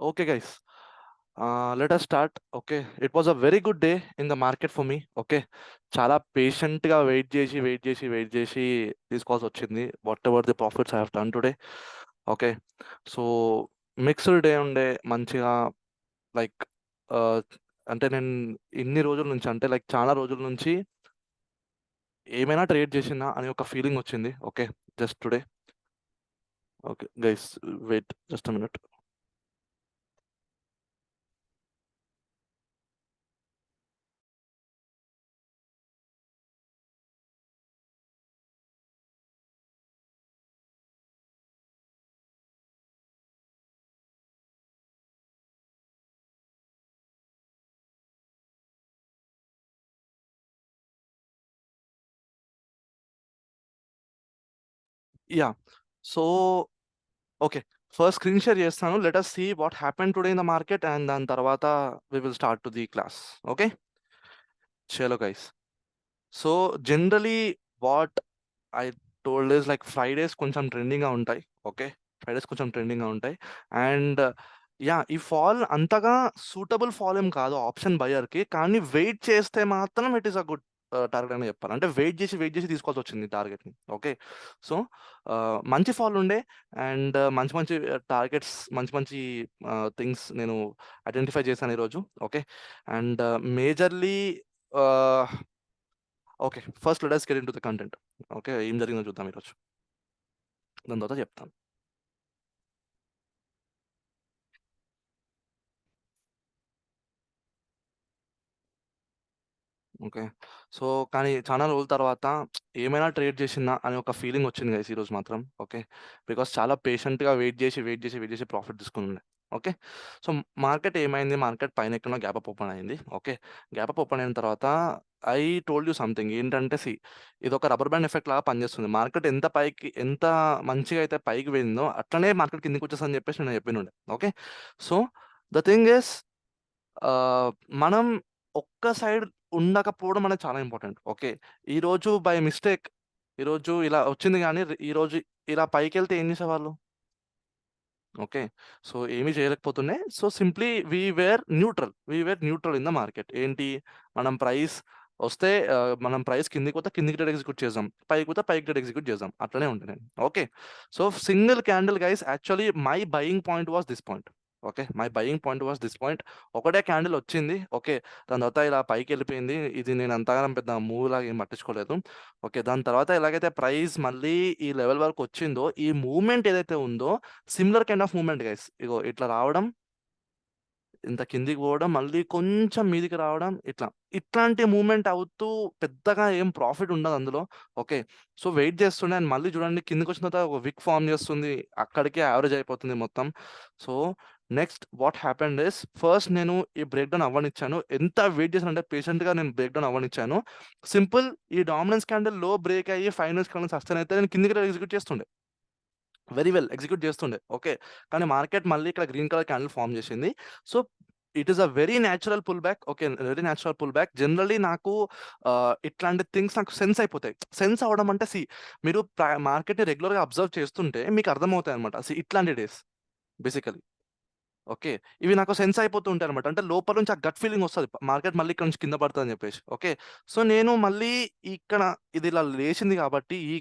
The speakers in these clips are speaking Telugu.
Okay, guys. Let us start. Okay, it was a very good day in the market for me. Okay, చాలా పేషెంట్గా వెయిట్ చేసి తీసుకోవాల్సి వచ్చింది. What ever the profits I have done today. Okay, so mixed day ఉండే మంచిగా. లైక్ అంటే నేను ఇన్ని రోజుల నుంచి, అంటే లైక్ చాలా రోజుల నుంచి ఏమైనా ట్రేడ్ చేసినా అని ఒక ఫీలింగ్ వచ్చింది. Okay, just today. Okay guys, wait just a minute. Yeah, so okay, first screen share చేస్తాను. Let us see what happened today in the market and దాని తర్వాత we will start to the class. Okay, చలో guys. So generally what I told is like Fridays కొంచెం ట్రెండింగ్గా ఉంటాయి. ఓకే, ఫ్రైడేస్ కొంచెం ట్రెండింగ్గా ఉంటాయి. అండ్ యా, ఈ ఫాల్ అంతగా సూటబుల్ ఫాల్ ఏం కాదు ఆప్షన్ బయర్కి, కానీ వెయిట్ చేస్తే మాత్రం it is a good target అని చెప్పాలి. అంటే వెయిట్ చేసి తీసుకోవాల్సి వచ్చింది టార్గెట్ని. ఓకే, సో మంచి ఫాల్ ఉండే. అండ్ మంచి మంచి టార్గెట్స్, మంచి మంచి థింగ్స్ నేను ఐడెంటిఫై చేశాను ఈరోజు. Okay, and majorly okay, first let us get into the content. Okay, ఏం జరిగిందో చూద్దాం ఈరోజు, దాని తర్వాత చెప్తాను. ఓకే, సో కానీ చాలా రోజుల తర్వాత ఏమైనా ట్రేడ్ చేసిందా అని ఒక ఫీలింగ్ వచ్చింది గైస్ ఈరోజు మాత్రం. ఓకే, బికాస్ చాలా పేషెంట్గా వెయిట్ చేసి ప్రాఫిట్ తీసుకుని. ఓకే, సో మార్కెట్ ఏమైంది, మార్కెట్ పైన ఎక్కడో గ్యాప్ అప్ ఓపెన్ అయింది. ఓకే, గ్యాప్ అప్ ఓపెన్ అయిన తర్వాత ఐ టోల్డ్ యూ సంథింగ్ ఏంటంటే, ఇది ఒక రబ్బర్ బ్యాండ్ ఎఫెక్ట్ లాగా పనిచేస్తుంది. మార్కెట్ ఎంత మంచిగా అయితే పైకి వెళ్ళిందో అట్లనే మార్కెట్ కిందికి వచ్చేస్తుందని చెప్పేసి నేను చెప్పినుండే. Okay, so the thing is, మనం ఒక్క సైడ్ ఉండకపోవడం అనేది చాలా ఇంపార్టెంట్. ఓకే, ఈరోజు బై మిస్టేక్ ఈరోజు ఇలా వచ్చింది, కానీ ఈరోజు ఇలా పైకెళ్తే ఏం చేసేవాళ్ళు? ఓకే, సో ఏమీ చేయలేకపోతుండే. So simply we were neutral in the market. ఏంటి, మనం ప్రైస్ వస్తే మనం ప్రైస్ కిందికి పోతే కిందికి ట్రేడ్ ఎగ్జిక్యూట్ చేద్దాం, పైకి పోతే పైకి ట్రేడ్ ఎగ్జిక్యూట్ చేద్దాం, అట్లనే ఉంటుంది నేను. Okay, so single candle guys, actually my buying point was this point. Okay, my buying point was this point. ఒకటే క్యాండిల్ వచ్చింది. ఓకే, దాని తర్వాత ఇలా పైకి వెళ్ళిపోయింది. ఇది నేను అంతగానం పెద్ద మూవ్ లాగా ఏం పట్టించుకోలేదు. ఓకే, దాని తర్వాత ఎలాగైతే ప్రైస్ మళ్ళీ ఈ లెవెల్ వరకు వచ్చిందో, ఈ మూవ్మెంట్ ఏదైతే ఉందో similar kind of movement guys. ఇగో ఇట్లా రావడం, ఇంత కిందికి పోవడం, మళ్ళీ కొంచెం మీదికి రావడం, ఇట్లాంటి మూవ్మెంట్ అవుతూ పెద్దగా ఏం ప్రాఫిట్ ఉండదు అందులో. ఓకే, సో వెయిట్ చేస్తుండే, అండ్ మళ్ళీ చూడండి కిందికి వచ్చిన తర్వాత ఒక విక్ ఫామ్ చేస్తుంది, అక్కడికే యావరేజ్ అయిపోతుంది మొత్తం. So next what happened is, first నేను ఈ బ్రేక్ డౌన్ అవ్వనిచ్చాను. ఎంత వెయిట్ చేశాను అంటే పేషెంట్గా నేను బ్రేక్ డౌన్ అవ్వనిచ్చాను. సింపుల్, ఈ డామినెన్స్ క్యాండిల్ లో బ్రేక్ అయ్యి ఫైనల్స్ క్యాండిల్ సస్టైన్ అయితే నేను కిందికి ఎగ్జిక్యూట్ చేస్తుండే, వెరీ వెల్ ఎగ్జిక్యూట్ చేస్తుండే. ఓకే, కానీ మార్కెట్ మళ్ళీ ఇక్కడ గ్రీన్ కలర్ క్యాండిల్ ఫామ్ చేసింది. So it is a very natural pull back. Okay, very natural pull back. Generally నాకు ఇట్లాంటి థింగ్స్ నాకు సెన్స్ అయిపోతాయి. సెన్స్ అవడం అంటే, మీరు మార్కెట్ని రెగ్యులర్గా అబ్జర్వ్ చేస్తుంటే మీకు అర్థమవుతాయి అనమాట. ఇట్లాంటి డేస్ బేసికలీ. ఓకే, ఇవి నాకు సెన్స్ అయిపోతూ ఉంటాయి అనమాట. అంటే లోపల నుంచి ఆ గట్ ఫీలింగ్ వస్తుంది, మార్కెట్ మళ్ళీ ఇక్కడ నుంచి కింద పడుతుంది అని చెప్పేసి. ఓకే, సో నేను మళ్ళీ ఇక్కడ ఇది ఇలా లేచింది కాబట్టి ఈ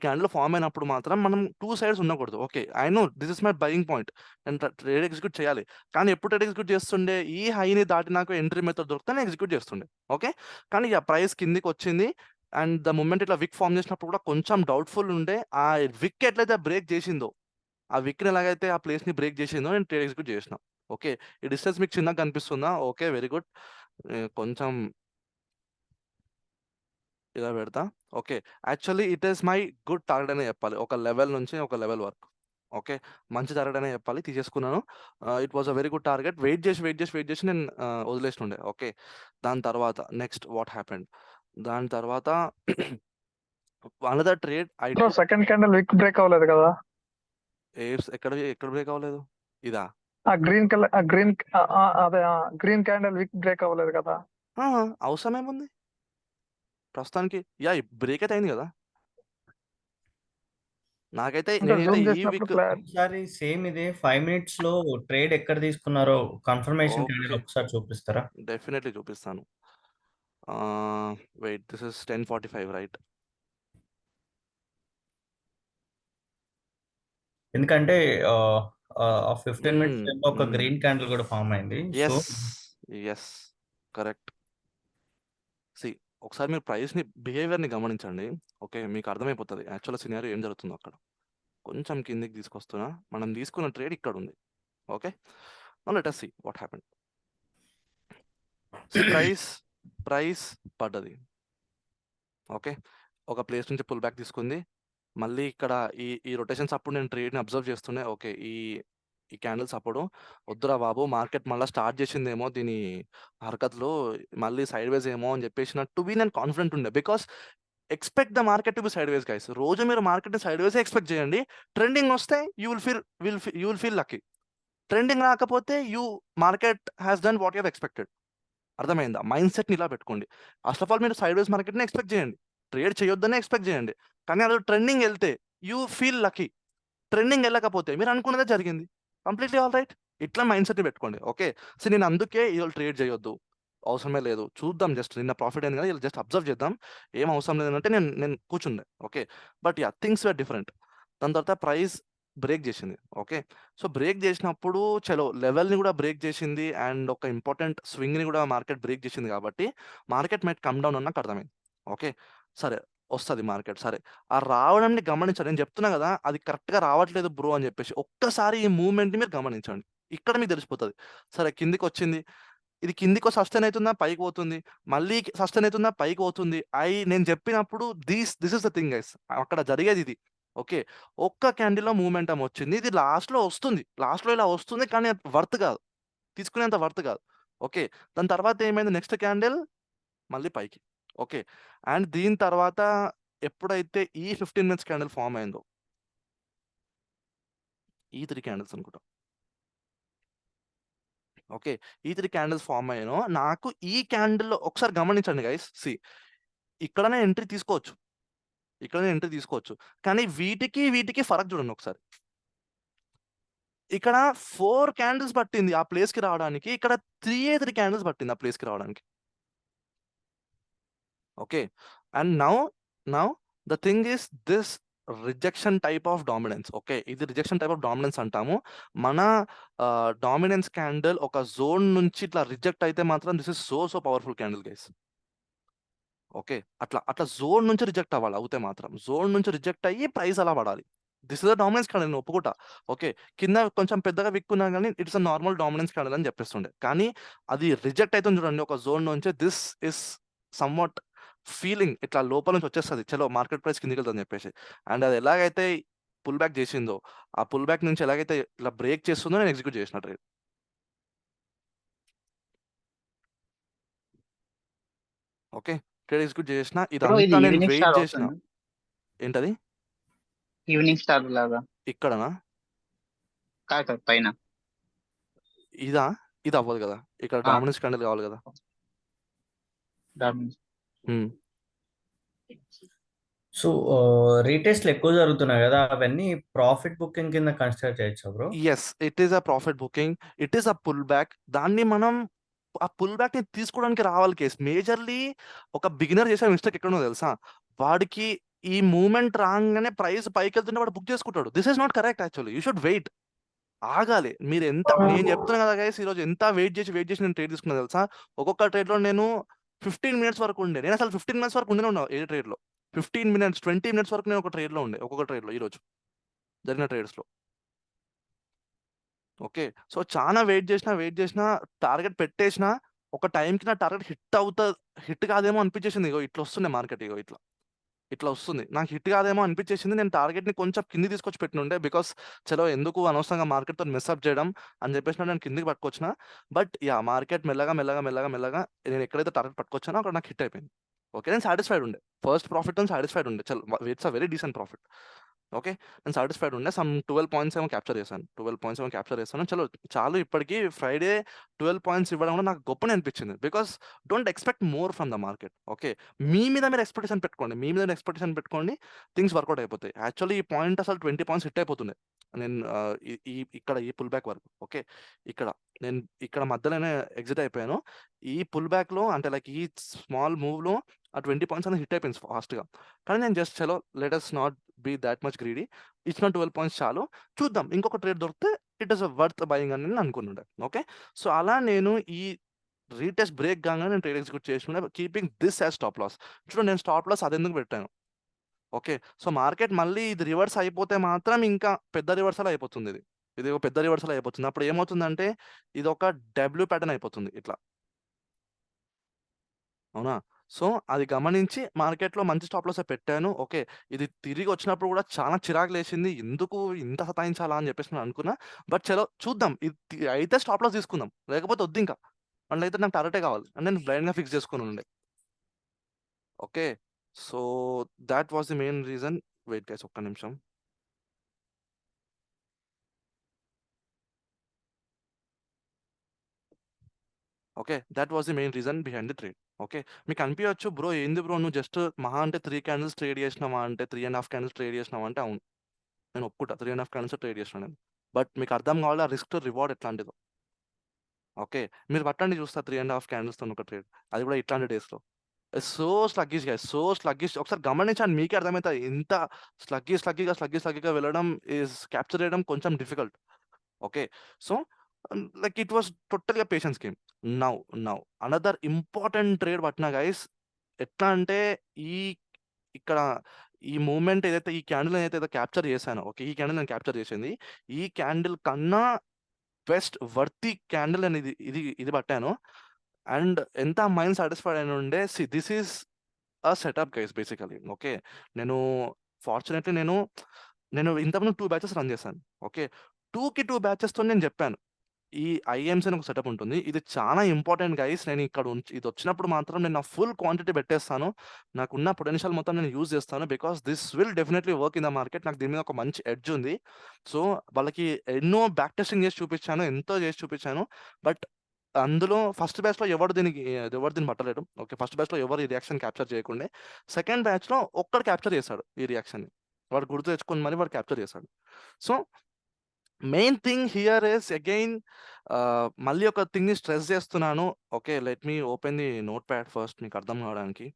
క్యాండిల్ ఫామ్ అయినప్పుడు మాత్రం మనం టూ సైడ్స్ ఉండకూడదు. Okay, I know this is my buying point, నేను ట్రేడ్ ఎగ్జిక్యూట్ చేయాలి. కానీ ఎప్పుడు ట్రేడ్ ఎగ్జిక్యూట్ చేస్తుండే, ఈ హైని దాటి నాకు ఎంట్రీ మెథడ్ దొరికితే నేను ఎగ్జిక్యూట్ చేస్తుండే. ఓకే, కానీ ఇక ప్రైస్ కిందికి వచ్చింది. అండ్ ద మూమెంట్ ఇట్లా విక్ ఫామ్ చేసినప్పుడు కూడా కొంచెం డౌట్ఫుల్ ఉండే. ఆ విక్ ఎట్లయితే బ్రేక్ చేసిందో, ఆ విక్‌ని ఎలాగైతే ఆ ప్లేస్‌ని బ్రేక్ చేసిందో నేను ట్రేడ్ ఎగ్జిక్యూట్ చేసిన. ఓకే, ఈ డిస్టెన్స్ మీకు చిన్నగా కనిపిస్తుందా? Okay, very good. కొంచెం ఇలా పెడతా. Okay, actually it is my good target అనే చెప్పాలి. ఒక లెవెల్ నుంచి ఒక లెవెల్ వరకు. ఓకే, మంచి టార్గెట్ అనే చెప్పాలి, తీసేసుకున్నాను. It was a very good target. Wait చేసి నేను వదిలేస్తుండే. ఓకే, దాని తర్వాత నెక్స్ట్ వాట్ హ్యాపెండ్, దాని తర్వాత another trade I bro, took. Second candle విక్ బ్రేక్ అవ్వలేదు కదా? ఎక్కడ బ్రేక్ అవ్వలేదు? ఇదా? ఆ గ్రీన్ కలర్, అదే గ్రీన్ క్యాండిల్ విక్ బ్రేక్ అవ్వలేదు కదా? ఆ! అవసరం ఏముంది ప్రస్తుతానికి? బ్రేక్ అయితే అయింది కదా. నాకైతే అంటే నేనైతే జూమ్ ఈ చేసినప్పుడు వీక్ ఒకసారి సేమ్ ఇదే 5 మినిట్స్ లో ట్రేడ్ ఎక్కడ తీసుకున్నారో కన్ఫర్మేషన్ క్యాండిల్ ఓకే. ఒకసారి చూపిస్తారా? డెఫినెట్లీ చూపిస్తాను. Wait, this is 10:45 right? ఎందుకంటే 15 మినిట్స్ హ్మ్. ఒక హ్మ్. గ్రీన్ క్యాండిల్ కూడా ఫామ్ అయింది. So yes. Yes. Correct. See, ఒకసారి మీరు ప్రైస్‌ని బిహేవియర్‌ని గమనించండి. ఓకే. మీకు అర్థమైపోతది. యాక్చువల్‌గా సినారియో ఏం జరుగుతుందో అక్కడ. కొంచెం కిందకి తీసుకొస్తున్నా. మనం తీసుకున్న ట్రేడ్ ఇక్కడుంది. Okay. Now let us see what happened. See, price పడ్డది. ఓకే. ఒక ప్లేస్ నుంచి పుల్ బ్యాక్ తీసుకుంది. మళ్ళీ ఇక్కడ ఈ రొటేషన్స్ అప్పుడు నేను ట్రేడ్‌ని అబ్జర్వ్ చేస్తూనే ఓకే. ఈ ఈ క్యాండిల్స్ అప్పుడు వద్దురా బాబు, మార్కెట్ మళ్ళా స్టార్ట్ చేసిందేమో దీని హరకత్‌లు, మళ్ళీ సైడ్‌వేస్ ఏమో అని చెప్పేసినట్టు నేను కాన్ఫిడెంట్ ఉండే. Because expect the market to be sideways guys. రోజు మీరు మార్కెట్‌ని సైడ్‌వేసే ఎక్స్‌పెక్ట్ చేయండి. ట్రెండింగ్ వస్తే you will feel lucky. Trending రాకపోతే market has done what you have expected. అర్థమైందా? మైండ్ సెట్‌ని ఇలా పెట్టుకోండి. ఫస్ట్ ఆఫ్ ఆల్ మీరు సైడ్‌వేస్ మార్కెట్‌ని ఎక్స్‌పెక్ట్ చేయండి. ట్రేడ్ చేయొద్దనే ఎక్స్‌పెక్ట్ చేయండి. కానీ అది ట్రెండింగ్ ఎళ్తే యూ ఫీల్ లక్కీ. ట్రెండింగ్ ఎళ్ళకపోతే మీరు అనుకున్నదే జరిగింది. Completely all right. ఇట్లా మైండ్ సెట్‌ని పెట్టుకోండి. ఓకే. సో, నేను అందుకే ఇవాళ ట్రేడ్ చేయొద్దు, అవసరమే లేదు, చూద్దాం, జస్ట్ నిన్న ప్రాఫిట్ అయింది కదా, ఇలా జస్ట్ అబ్జర్వ్ చేద్దాం, ఏం అవసరం లేదనంటే నేను నేను కూర్చుండే. Okay. But yeah, things were different. దాని తర్వాత ప్రైస్ బ్రేక్ చేసింది. ఓకే. సో, బ్రేక్ చేసినప్పుడు చలో లెవెల్‌ని కూడా బ్రేక్ చేసింది అండ్ ఒక ఇంపార్టెంట్ స్వింగ్‌ని కూడా మార్కెట్ బ్రేక్ చేసింది కాబట్టి మార్కెట్ మైట్ కమ్ డౌన్ అని నాకు అర్థమైంది. ఓకే. సరే, వస్తది మార్కెట్. సరే, ఆ రావడాన్ని గమనించండి. నేను చెప్తున్నా గదా, అది కరెక్ట్‌గా రావట్లేదు బ్రో అని జెప్పేసి. ఒక్కసారి ఈ మూవ్‌మెంట్‌ని మీరు గమనించండి. ఇక్కడ మీకు తెలిసిపోతది. సరే, కిందికొచ్చింది. ఇది కిందికి సస్టైన్ అయితుందా? పైకి పోతుంది. మళ్ళీ సస్టైన్ అయితుందా? పైకి పోతుంది. నేను జెప్పినప్పుడు this is the thing guys. అక్కడ జరిగేదిది. ఓకే. ఒక్క క్యాండిల్‌లో మూవ్‌మెంటమ్ వచ్చింది. ఇది లాస్ట్‌లో వస్తుంది. లాస్ట్‌లో ఇలా వస్తుంది, కానీ అది వర్త్ గాదు. తీసుకునేంత వర్త్ గాదు. ఓకే. దాని తర్వాత ఏమైంది, నెక్స్ట్ క్యాండిల్ మళ్ళీ పైకి. ఓకే. అండ్ దీని తర్వాత ఎప్పుడైతే ఈ 15 మినిట్స్ క్యాండిల్ ఫార్మ్ అయిందో, ఈ 3 క్యాండిల్స్ అనుకుంటా. ఓకే. ఈ 3 క్యాండిల్స్ ఫార్మ్ అయ్యానో, నాకు ఈ క్యాండిల్‌లో ఒకసారి గమనించండి గైస్. ఇక్కడనే ఎంట్రీ తీసుకోవచ్చు. ఇక్కడనే ఎంట్రీ తీసుకోవచ్చు. కానీ వీటికి ఫరక్ చూడండి ఒకసారి. ఇక్కడ 4 క్యాండిల్స్ పట్టింది ఆ ప్లేస్‌కి రావడానికి. ఇక్కడ 3 క్యాండిల్స్ పట్టింది ఆ ప్లేస్‌కి రావడానికి. Okay. And now the thing is this rejection type of dominance. Okay. ఇది రిజెక్షన్ టైప్ ఆఫ్ డామినెన్స్ అంటాము. మన డామినెన్స్ క్యాండిల్ ఒక జోన్ నుంచి ఇట్లా రిజెక్ట్ అయితే మాత్రం this is so powerful candle guys. Okay. అట్లా జోన్ నుంచి రిజెక్ట్ అవ్వాలి అవుతే మాత్రం. జోన్ నుంచి రిజెక్ట్ అయ్యి ప్రైస్ అలా పడాలి. This is the dominance candle, నేను ఒప్పుకుంటా. ఓకే. కింద కొంచెం పెద్దగా విక్కున్నా గానీ it's a normal dominance candle అని చెప్పేస్తుండే. కానీ అది రిజెక్ట్ అయితుంది చూడండి ఒక జోన్ నుంచి, దిస్ ఇస్ సమ్‌వాట్ ఫీలింగ్ ఇట్లా లోపల నుంచి వచ్చేస్తది. చలో మార్కెట్ ప్రైస్ కిందకెళ్తదని చెప్పేసి. అండ్ అది ఎలాగైతే పుల్ బ్యాక్ చేసిందో, ఆ పుల్ బ్యాక్ నుంచి ఎలాగైతే ఇలా బ్రేక్ చేస్తుందో నేను ఎగ్జిక్యూట్ చేసిన ట్రేడ్. ఓకే. ట్రేడ్ ఎగ్జిక్యూట్ చేసిన. బ్రో, ఇది ఇదంతా నేను ఈవినింగ్ వెయిట్ స్టార్ చేసిన. అవుతుంది. ఏంటది? ఈవినింగ్ స్టార్ లాగా. ఇక్కడనా? కాదు పైన. ఇదా? ఇది అవ్వదు కదా. ఇక్కడ ఆ, డామినెన్స్ క్యాండిల్ కావాలి కదా. దాని హ్మ్. సో రీటెస్ట్లు ఎక్కువ జరుగుతున్నాయి కదా, అవన్నీ ప్రాఫిట్ బుకింగ్ కింద కన్సిడర్ చేయొచ్చా bro? Yes. It is a profit booking. It is a pull back. దాన్ని మనం ఆ పుల్ బ్యాక్‌ని తీసుకోవడానికి రావాలి కేస్. మేజర్‌లీ ఒక బిగినర్ చేసే మిస్టేక్ ఎక్కడుందో తెలుసా? వాడికి ఈ మూవ్‌మెంట్ రాంగానే ప్రైస్ పైకెళ్తుంటే వాడు బుక్ చేసుకుంటాడు. This is not correct actually. You should wait. ఆగాలి. నేను చెప్తున్నా కదా గైస్, ఈరోజు ఎంత వెయిట్ చేసి నేను ట్రేడ్ తీసుకున్నా తెలుసా? ఒక్కొక్క ట్రేడ్‌లో నేను 15 మినిట్స్ వరకు ఉండే. నేను అసలు 15 మినిట్స్ వరకు ఉండనే ఉన్నా ఏ ట్రేడ్‌లో. 15 మినిట్స్, 20 మినిట్స్ వరకు నేను ఒక ట్రేడ్‌లో ఉండే. ఒక్కొక్క ట్రేడ్‌లో ఈరోజు జరిగిన ట్రేడ్స్‌లో. ఓకే. సో, చానా వెయిట్ చేసినా, టార్గెట్ పెట్టేసినా, ఒక టైంకి నా టార్గెట్ హిట్ కాదేమో అనిపించేసింది. ఇగో ఇట్లా వస్తుండే మార్కెట్, ఇగో ఇట్లా వస్తుంది. నాకు హిట్ కాదేమో అనిపించేసింది. నేను టార్గెట్‌ని కొంచెం కిందకి తీసుకొచ్చి పెట్టినుండే. బికాస్ చలో ఎందుకు అనవసరంగా మార్కెట్‌తోని మిస్అప్ చేయడం అని చెప్పేసి నేను కిందకి పట్టుకొచ్చిన. బట్ యాహ్, మార్కెట్ మెల్లగా నేను ఎక్కడైతే టార్గెట్ పట్టుకొచ్చానో అక్కడ నాకు హిట్ అయిపోయింది. ఓకే. నేను సాటిస్ఫైడ్ ఉండే. ఫస్ట్ ప్రాఫిట్‌తోని సాటిస్ఫైడ్ ఉండే. చలో, it's a very decent profit. Okay. నేను సాటిస్ఫైడ్ ఉండే. సమ్ 12 పాయింట్స్ ఏమో క్యాప్చర్ చేశాను. 12 పాయింట్స్ ఏమో క్యాప్చర్ చేశాను. చలో చాలు ఇప్పటికి ఫ్రైడే 12 పాయింట్స్ ఇవ్వడం కూడా నాకు గొప్పనే అనిపించింది. Because don't expect more from the market. Okay. మీ మీద మీరు ఎక్స్‌పెక్టేషన్ పెట్టుకోండి. మీ మీద ఎక్స్‌పెక్టేషన్ పెట్టుకోండి. థింగ్స్ వర్కౌట్ అయిపోతాయి. యాక్చువల్లీ ఈ పాయింట్ అసలు 20 పాయింట్స్ హిట్ అయిపోతుండే. నేను ఈ ఈ ఇక్కడ ఈ పుల్ బ్యాక్ వరకు. ఓకే. ఇక్కడ నేను ఇక్కడ మధ్యలోనే ఎగ్జిట్ అయిపోయాను. ఈ పుల్ బ్యాక్‌లో అంటే లైక్ ఈ స్మాల్ మూవ్‌లో ఆ 20 పాయింట్స్ అనేది హిట్ అయిపోయింది ఫాస్ట్‌గా. కానీ నేను జస్ట్ చలో let us not be that much greedy. ఇచ్చిన 12 పాయింట్స్ చాలు. చూద్దాం ఇంకొక ట్రేడ్ దొరికితే ఇట్ ఈస్ వర్త్ బయింగ్ అని నేను అనుకునుండే. ఓకే. సో, అలా నేను ఈ రీటెస్ట్ బ్రేక్ కాగానే నేను ట్రేడ్ ఎగ్జిక్యూట్ చేసుండే keeping this as stop loss. చూడండి నేను స్టాప్ లాస్ అదెందుకు పెట్టాను. ఓకే. సో, మార్కెట్ మళ్ళీ ఇది రివర్స్ అయిపోతే మాత్రం ఇంకా పెద్ద రివర్సల్ అయిపోతుంది ఇది. ఇది ఒక పెద్ద రివర్సల్ అయిపోతుంది. అప్పుడు ఏమవుతుందంటే ఇదొక డబ్ల్యూ ప్యాటర్న్ అయిపోతుంది ఇట్లా. అవునా? సో, అది గమనించి మార్కెట్‌లో మంచి స్టాప్ లాసే పెట్టాను. ఓకే. ఇది తిరిగొచ్చినప్పుడు కూడా చాలా చిరాకులేసింది. ఎందుకు ఇంత సతాయించాలా అని చెప్పేసి నేను అనుకున్నా. బట్ చలో చూద్దాం. ఇది అయితే స్టాప్ లాస్ తీసుకుందాం. లేకపోతే వద్దింక. మళ్ళైతే నాకు టార్గెటే కావాలి. అని నేను బ్లైండ్‌గా ఫిక్స్ చేసుకొనుండే. Okay. So, thought was the main reason. Wait guys ఒక్క నిమిషం. Okay. Thought was the main reason behind the trade. Okay. మీకు అనిపియొచ్చు బ్రో ఏంది బ్రో నువ్వు జస్ట్ మహా అంటే 3 క్యాండిల్స్ ట్రేడ్ చేసినావా అంటే 3 ½ క్యాండిల్స్ ట్రేడ్ చేసినావా అంటే అవును. నేను ఒప్పుకుంటా. 3 ½ క్యాండిల్స్ ట్రేడ్ చేసినా నేను. బట్ మీకు అర్థం కావాలి ఆ రిస్క్ టు రివార్డ్ ఎట్లాంటిదో. ఓకే. మీరు పట్టండి చూస్తా 3 ½ క్యాండిల్స్‌తోని ఒక ట్రేడ్. అది కూడా ఇట్లాంటి డేస్‌లో. So sluggish guys. So sluggish. ఒకసారి గమనించండి మీకే అర్థమైతది. ఇంత స్లగ్గీగా వెళ్ళడం క్యాప్చర్ చేయడం కొంచెం difficult. Okay. So, like it was టోటల్‌గా patience game. Now now another important trade పట్టినా గైస్. ఎట్లా అంటే ఈ ఇక్కడ ఈ మూవ్‌మెంట్ ఏదైతే ఈ క్యాండిల్ ఏదైతే క్యాప్చర్ చేశానో ఓకే. ఈ క్యాండిల్ నేను క్యాప్చర్ చేసింది. ఈ క్యాండిల్ కన్నా బెస్ట్ వర్తీ క్యాండిల్ అని ఇది పట్టాను. అండ్ ఎంత మైండ్ సాటిస్ఫైడ్ అయినుండే. This is setup guys basically. Okay. నేను ఫార్చునేట్‌లీ నేను ఇంతకుముందు 2 బ్యాచెస్ రన్ చేశాను. ఓకే. 2కి 2 బ్యాచెస్‌తోని నేను చెప్పాను. ఈ ఐఎమ్స్ అని ఒక సెటప్ ఉంటుంది. ఇది చాలా ఇంపార్టెంట్ గైస్. నేను ఇక్కడ ఇదొచ్చినప్పుడు మాత్రం నేను నా ఫుల్ క్వాంటిటీ పెట్టేస్తాను. నాకున్న పొటెన్షియల్ మొత్తం నేను యూజ్ చేస్తాను. Because this will definitely work in the market. నాకు దీని మీద ఒక మంచి ఎడ్జ్ ఉంది. సో, వాళ్ళకి ఎన్నో బ్యాక్ టెస్టింగ్ చేసి చూపించాను. ఎంతో చేసి చూపించాను. బట్ అందులో ఫస్ట్ బ్యాచ్‌లో ఎవరు దీన్ని పట్టలేడు. ఓకే. ఫస్ట్ బ్యాచ్‌లో ఎవరు ఈ రియాక్షన్ క్యాప్చర్ చేయకుండే. సెకండ్ బ్యాచ్‌లో ఒక్కడు క్యాప్చర్ చేశాడు ఈ రియాక్షన్‌ని. వాడు గుర్తు తెచ్చుకొని మరి వాడు క్యాప్చర్ చేశాడు. So, main thing here is again మళ్ళీ ఒక థింగ్‌ని స్ట్రెస్ చేస్తున్నాను. Okay. Let me open the notepad first మీకు అర్థం కావడానికి.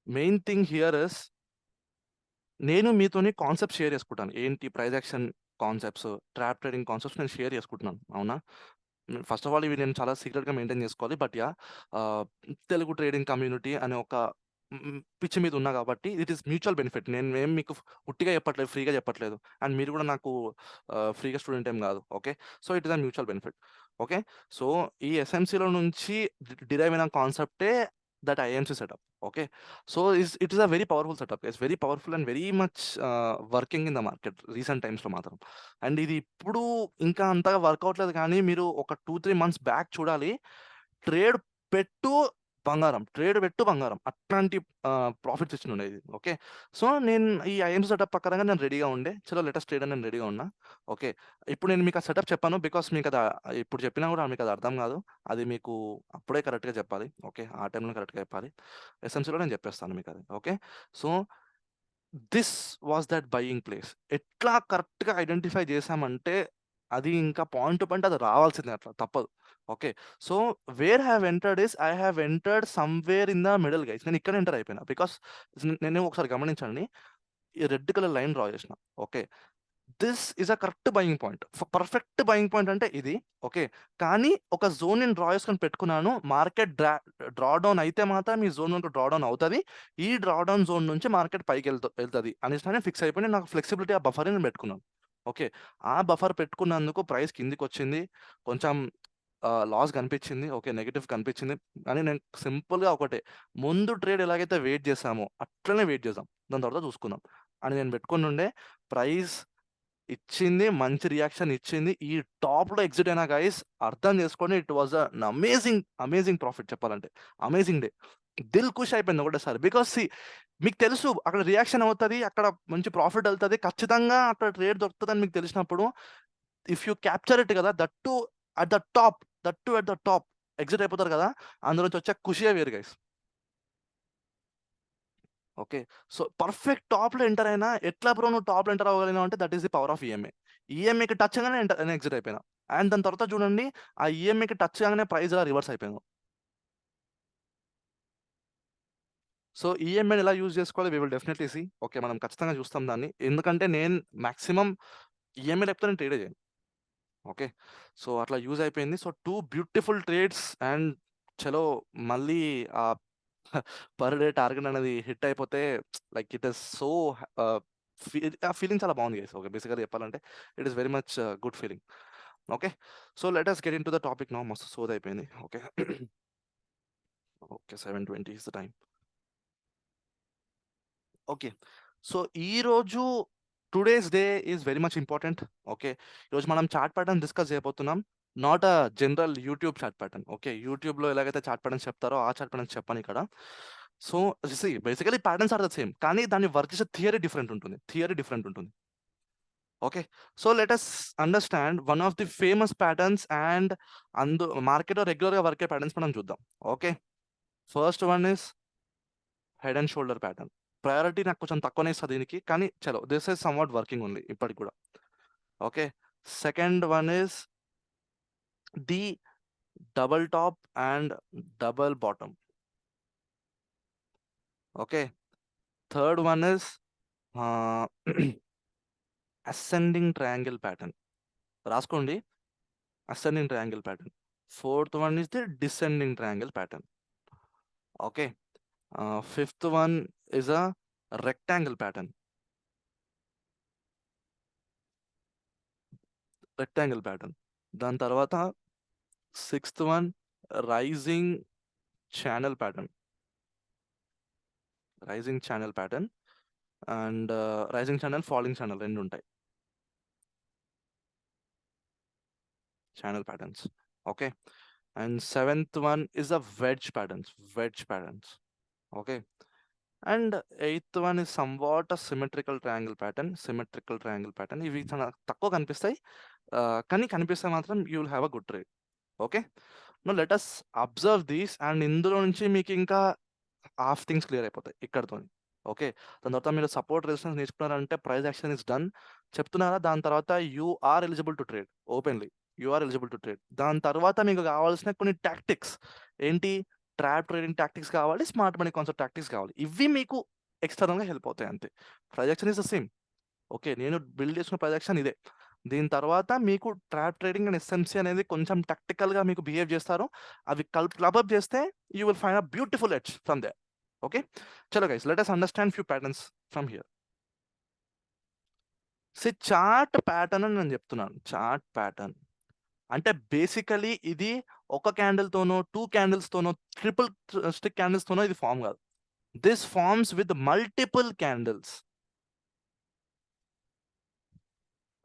మెయిన్ థింగ్ హియర్ ఈస్ నేను మీతోని కాన్సెప్ట్స్ షేర్ చేసుకుంటాను. ఏంటి price action concepts, trap trading concepts నేను షేర్ చేసుకుంటున్నాను. అవునా? ఫస్ట్ ఆఫ్ ఆల్ ఇవి నేను చాలా సీక్రెట్‌గా మెయింటైన్ చేసుకోవాలి. But yeah! ఆహ్, తెలుగు ట్రేడింగ్ కమ్యూనిటీ అనే ఒక పిచ్చి మీద ఉన్నా కాబట్టి ఇట్ ఈస్ మ్యూచువల్ బెనిఫిట్. నేను మీకు ఉట్టిగా చెప్పట్లేదు. ఫ్రీగా చెప్పట్లేదు. అండ్ మీరు కూడా నాకు ఫ్రీగా స్టూడెంట్ ఏం కాదు. Okay. So, it is a mutual benefit. Okay. So, ఈ ఎస్ఎంసీలో నుంచి డిరైవ్ అయిన కాన్సెప్టే that IMC setup. Okay. So, it is a very powerful setup. It's very powerful and very much working in the market recent టైమ్స్‌లో మాత్రం. అండ్ ఇది ఇప్పుడు ఇంకా అంతగా వర్క్ అవ్వట్లేదు కానీ మీరు ఒక 2, 3 మంత్స్ బ్యాక్ చూడాలి. ట్రేడ్ పెట్టు ట్రేడ్ పెట్టు బంగారం. అట్లాంటి ప్రాఫిట్స్ ఇచ్చినుండే ఇది. ఓకే. సో, నేను ఈ ఐఎంసీ సెటప్ ప్రకారంగా నేను రెడీగా ఉండే. చలో లెట్ అస్ ట్రేడ్ అని నేను రెడీగా ఉన్నా. ఓకే. ఇప్పుడు నేను మీకు ఆ సెటప్ చెప్పాను. బికాస్ మీకది ఇప్పుడు చెప్పినా కూడా మీకది అర్థం కాదు. అది మీకు అప్పుడే కరెక్ట్‌గా చెప్పాలి. ఓకే. ఆ టైంలో కరెక్ట్‌గా చెప్పాలి. ఎస్ఎంసీలో నేను చెప్పేస్తాను మీకది. Okay. So, this was that buying place. ఎట్లా కరెక్ట్‌గా ఐడెంటిఫై చేశామంటే అది ఇంకా పాయింట్ టు పాయింట్ అది రావాల్సిందే అట్లా తప్పదు. Okay. So, where I have entered I have entered somewhere in the middle guys. నేను ఇక్కడ ఎంటర్ అయిపోయినా. బికాస్ నేను ఒకసారి గమనించండి. ఈ రెడ్ కలర్ లైన్ డ్రా చేసిన. Okay. This is a correct buying point. Perfect buying point అంటే ఇది. ఓకే. కానీ ఒక జోన్‌ని డ్రా చేసుకొని పెట్టుకున్నాను. మార్కెట్ డ్రా డౌన్ అయితే మాత్రం ఈ జోన్ నుండి డ్రా డౌన్ అవుతది. ఈ డ్రా డౌన్ జోన్ నుంచి మార్కెట్ పైకి వెళ్తది అనేసి నేను ఫిక్స్ అయిపోయి నాకు ఫ్లెక్సిబిలిటీ ఆ బఫర్‌ని నేను పెట్టుకున్నాను. ఓకే. ఆ బఫర్ పెట్టుకున్నందుకు ప్రైస్ కిందకొచ్చింది. కొంచెం లాస్ కనిపించింది. ఓకే. నెగెటివ్ కనిపించింది. కానీ నేను సింపుల్‌గా ఒకటే ముందు ట్రేడ్ ఎలాగైతే వెయిట్ చేసామో అట్లనే వెయిట్ చేద్దాం. దాని తర్వాత చూసుకుందాం అని నేను పెట్టుకొనుండే. ప్రైస్ ఇచ్చింది, మంచి రియాక్షన్ ఇచ్చింది. ఈ టాప్‌లో ఎగ్జిట్ అయినా గైస్ అర్థం చేసుకోండి, ఇట్ వాస్ అమేజింగ్ ప్రాఫిట్ చెప్పాలంటే. Amazing day. దిల్ ఖుష్ అయిపోయింది ఒకటేసారి. బికాజ్ మీకు తెలుసు అక్కడ రియాక్షన్ అవుతది. అక్కడ మంచి ప్రాఫిట్ ఎళ్తది. ఖచ్చితంగా అక్కడ ట్రేడ్ దొరుకుతదని మీకు తెలిసినప్పుడు ఇఫ్ యూ క్యాప్చర్ ఇట్ కదా, that too at the top exit అయిపోతారు కదా! అందులో నుంచి వచ్చే ఖుషియే వేరు గైస్. ఓకే. సో, పర్ఫెక్ట్ టాప్‌లో ఎంటర్ అయినా, ఎట్లా బ్రో నువ్వు టాప్‌లో ఎంటర్ అవ్వగలిగినావు అంటే that is the power of EMI. ఈఎంఐకి టచ్ అవ్వగానే నేను ఎగ్జిట్ అయిపోయినా. అండ్ దాని తర్వాత చూడండి, ఆ ఈఎంఐకి టచ్ కాగానే ప్రైస్ ఇలా రివర్స్ అయిపోయింది. సో, ఈఎంఐని ఎలా యూజ్ చేసుకోవాలి we will definitely see. Okay. మనం ఖచ్చితంగా చూస్తాం దాన్ని. ఎందుకంటే నేను మాక్సిమం ఈఎంఐ లేకపోతే నేను ట్రేడే చేయను. ఓకే. సో, అట్లా యూజ్ అయిపోయింది. సో, 2 బ్యూటిఫుల్ ట్రేడ్స్ అండ్ చలో మళ్ళీ పర్ డే టార్గెట్ అనేది హిట్ అయిపోతే like it is so ah, ఆ ఫీలింగ్ చాలా బాగుంది గైస్. ఓకే. బేసికల్‌గా చెప్పాలంటే it is very much good feeling. Okay. So, let us get into the topic now. మస్తు సోదయిపోయింది. Okay. Okay. 7:20 is the time. Okay. So, ఈరోజు today's day is very much important. Okay. ఈరోజు మనం చార్ట్ ప్యాటర్న్ డిస్కస్ చేయబోతున్నాం. Not a general YouTube chart pattern. Okay. యూట్యూబ్‌లో ఎలాగైతే చార్ట్ ప్యాటర్న్స్ చెప్తారో ఆ చార్ట్ ప్యాటర్న్స్ చెప్పను ఇక్కడ. So, basically patterns are the same. కానీ దాన్ని వర్క్ చేసే థియరీ డిఫరెంట్ ఉంటుంది. Okay. So, let us understand one of the famous patterns and మార్కెట్‌లో రెగ్యులర్‌గా వర్క్ అయ్యే ప్యాటర్న్స్ మనం చూద్దాం. Okay. First one is head and shoulder pattern. Priority నాకు కొంచెం తక్కువనే ఇస్తా దీనికి. కానీ చలో this is somewhat working only ఇప్పటికి కూడా. Okay. Second one is the double top and double bottom. Okay. Third one is ah, ascending triangle pattern. రాసుకోండి. Ascending triangle pattern. Fourth one is the descending triangle pattern. Okay. Fifth one is a rectangle pattern. దాని తర్వాత sixth one rising channel pattern. And rising channel, falling channel 2 ఉంటాయి. Channel patterns. Okay. And seventh one is the wedge patterns. Okay. And eighth one is somewhat symmetrical triangle pattern. ఇవి చాలా తక్కువ కనిపిస్తాయి. కానీ కనిపిస్తే మాత్రం you will have a good trade. Okay. Now let us observe these and ఇందులో నుంచి మీకు ఇంకా హాఫ్ థింగ్స్ క్లియర్ అయిపోతాయి ఇక్కడితోని. ఓకే. దాని తర్వాత మీరు సపోర్ట్ రెసిస్టెన్స్ నేర్చుకున్నారంటే ప్రైస్ యాక్షన్ ఇస్ డన్ చెప్తున్నారా. దాని తర్వాత you are eligible to trade openly. దాని తర్వాత మీకు కావాల్సిన కొన్ని టాక్టిక్స్ ఏంటి? ట్రాప్ ట్రేడింగ్ టాక్టిక్స్ కావాలి. స్మార్ట్ మనీ కాన్సెప్ట్ టాక్టిక్స్ కావాలి. ఇవి మీకు ఎక్స్‌టర్నల్‌గా హెల్ప్ అవుతాయి అంతే. Price action is the same. Okay. నేను బిల్డ్ చేసుకున్న ప్రైస్ యాక్షన్ ఇదే. దీని తర్వాత మీకు ట్రాప్ ట్రేడింగ్ అండ్ ఎస్ఎంసీ అనేది కొంచెం టాక్టికల్‌గా మీకు బిహేవ్ చేస్తారు. అవి క్లబ్ అప్ చేస్తే you will find a beautiful edge from there. Okay. చలో guys let us understand few patterns from here. Chart pattern అని నేను చెప్తున్నాను. చార్ట్ ప్యాటర్న్ అంటే బేసికల్లీ ఇది ఒక క్యాండిల్‌తోనో, 2 క్యాండిల్స్‌తోనో, ట్రిపుల్ స్టిక్ క్యాండిల్స్‌తోనో ఇది ఫార్మ్ కాదు. This forms with multiple candles.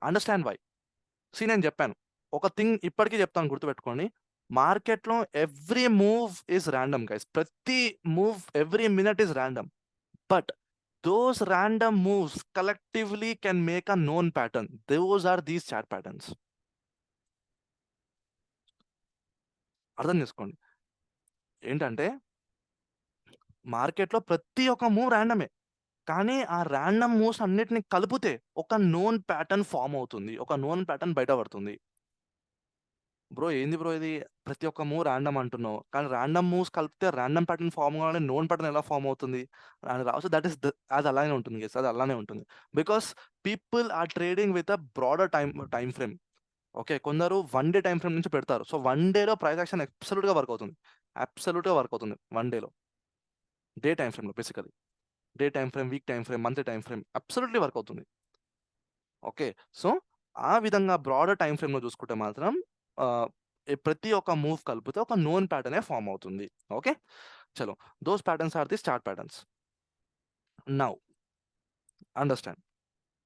Understand why. నేను చెప్పాను. ఒక థింగ్ ఇప్పటికీ చెప్తాను గుర్తుపెట్టుకోండి. మార్కెట్‌లో every move is random guys. ప్రతి move every minute is random. But those random moves collectively can make a known pattern. Those are these chart patterns. అర్థం చేసుకోండి. ఏంటంటే మార్కెట్‌లో ప్రతి ఒక్క మూవ్ రాండమే. కానీ ఆ రాండమ్ మూవ్స్ అన్నిటిని కలిపితే ఒక నోన్ ప్యాటర్న్ ఫార్మ్ అవుతుంది. ఒక నోన్ ప్యాటర్న్ బయట పడుతుంది. బ్రో ఏంది బ్రో ఇది? ప్రతి ఒక్క మూవ్ రాండమ్ అంటున్నావు. కానీ రాండమ్ మూవ్స్ కలిపితే రాండమ్ ప్యాటర్న్ ఫార్మ్ కావాలంటే నోన్ ప్యాటర్న్ ఎలా ఫార్మ్ అవుతుంది? అని రావచ్చు. దట్ ఈస్ అది అలానే ఉంటుంది గైస్. అది అలానే ఉంటుంది. Because people are trading with a broader time frame. Okay. కొందరు 1 డే టైమ్ ఫ్రేమ్ నుంచి పెడతారు. సో 1 డేలో ప్రైస్ యాక్షన్ అబ్సల్యూట్‌గా వర్క్ అవుతుంది. 1 డేలో. డే టైమ్ ఫ్రేమ్‌లో basically. Day time frame, week time frame, monthly time frame absolutely work అవుతుంది. ఓకే. సో ఆ విధంగా బ్రాడర్ టైమ్ ఫ్రేమ్‌లో చూసుకుంటే మాత్రం ప్రతి ఒక్క మూవ్ కలిపితే ఒక నోన్ ప్యాటర్నే ఫార్మ్ అవుతుంది. ఓకే. చలో those patterns are the chart patterns. Now understand.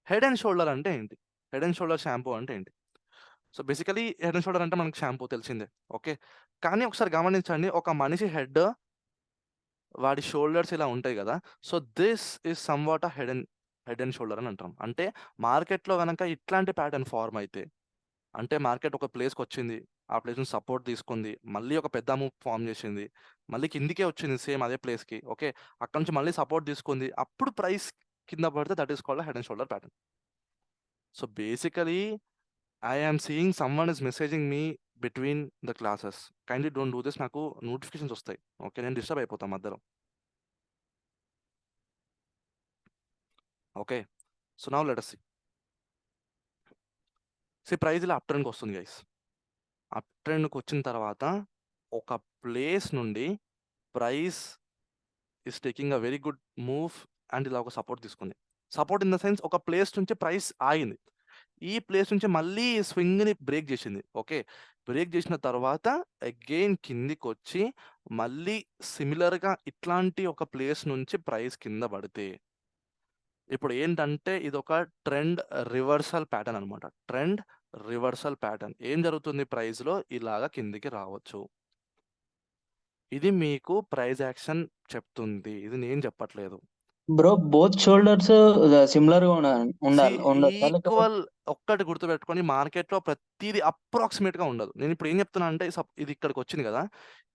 Head and shoulder అంటే ఏంటి? హెడ్ అండ్ షోల్డర్ షాంపూ అంటే ఏంటి? So basically head and shoulder అంటే మనకు షాంపూ తెలిసిందే. ఓకే. కానీ ఒకసారి గమనించండి, ఒక మనిషి హెడ్, వాడి షోల్డర్స్ ఇలా ఉంటాయి కదా. So this is somewhat head and shoulder అని అంటాం. అంటే మార్కెట్‌లో గనక ఇట్లాంటి ప్యాటర్న్ ఫార్మ్ అయితే, అంటే మార్కెట్ ఒక ప్లేస్‌కొచ్చింది. ఆ ప్లేస్ నుంచి సపోర్ట్ తీసుకుంది. మళ్ళీ ఒక పెద్ద మూవ్ ఫార్మ్ చేసింది. మళ్ళీ కిందికే వచ్చింది సేమ్ అదే ప్లేస్‌కి. ఓకే. అక్కడి నుంచి మళ్ళీ సపోర్ట్ తీసుకుంది. అప్పుడు ప్రైస్ కింద పడితే that is called head and shoulder pattern. So basically I am seeing someone is messaging me between the classes. Kindly don't do this. నాకు నోటిఫికేషన్స్ వస్తాయి. ఓకే. నేను డిస్టర్బ్ అయిపోతా మధ్యలో. Okay. So now let us see price ఇలా అప్ ట్రెండ్‌కి వస్తుంది గైస్. అప్ ట్రెండ్‌కి వచ్చిన తర్వాత ఒక ప్లేస్ నుండి price is taking a very good move and ఇలా ఒక సపోర్ట్ తీసుకుంది. సపోర్ట్ ఇన్ ద సెన్స్ ఒక ప్లేస్ నుంచి ప్రైస్ ఆగింది. ఈ ప్లేస్ నుంచి మళ్ళీ స్వింగ్‌ని బ్రేక్ చేసింది. ఓకే. బ్రేక్ చేసిన తర్వాత అగైన్ కిందికొచ్చి మళ్ళీ సిమిలర్‌గా ఇట్లాంటి ఒక ప్లేస్ నుంచి ప్రైస్ కింద పడితే, ఇప్పుడు ఏంటంటే ఇదొక ట్రెండ్ రివర్సల్ ప్యాటర్న్ అనమాట. Trend reversal pattern. ఏం జరుగుతుంది ప్రైస్‌లో ఇలాగ కిందికి రావచ్చు. ఇది మీకు ప్రైస్ యాక్షన్ చెప్తుంది. ఇది నేను చెప్పట్లేదు. బ్రో బోత్ షోల్డర్స్ సిమిలర్ గా సీ ఉండొచ్చా లేకపోతే ఈక్వల్ ఒక్కటి గుర్తుపెట్టుకొని, మార్కెట్‌లో ప్రతీది అప్రాక్సిమేట్‌గా ఉండదు. నేను ఇప్పుడు ఏం చెప్తున్నా అంటే ఇది ఇక్కడికి వచ్చింది కదా.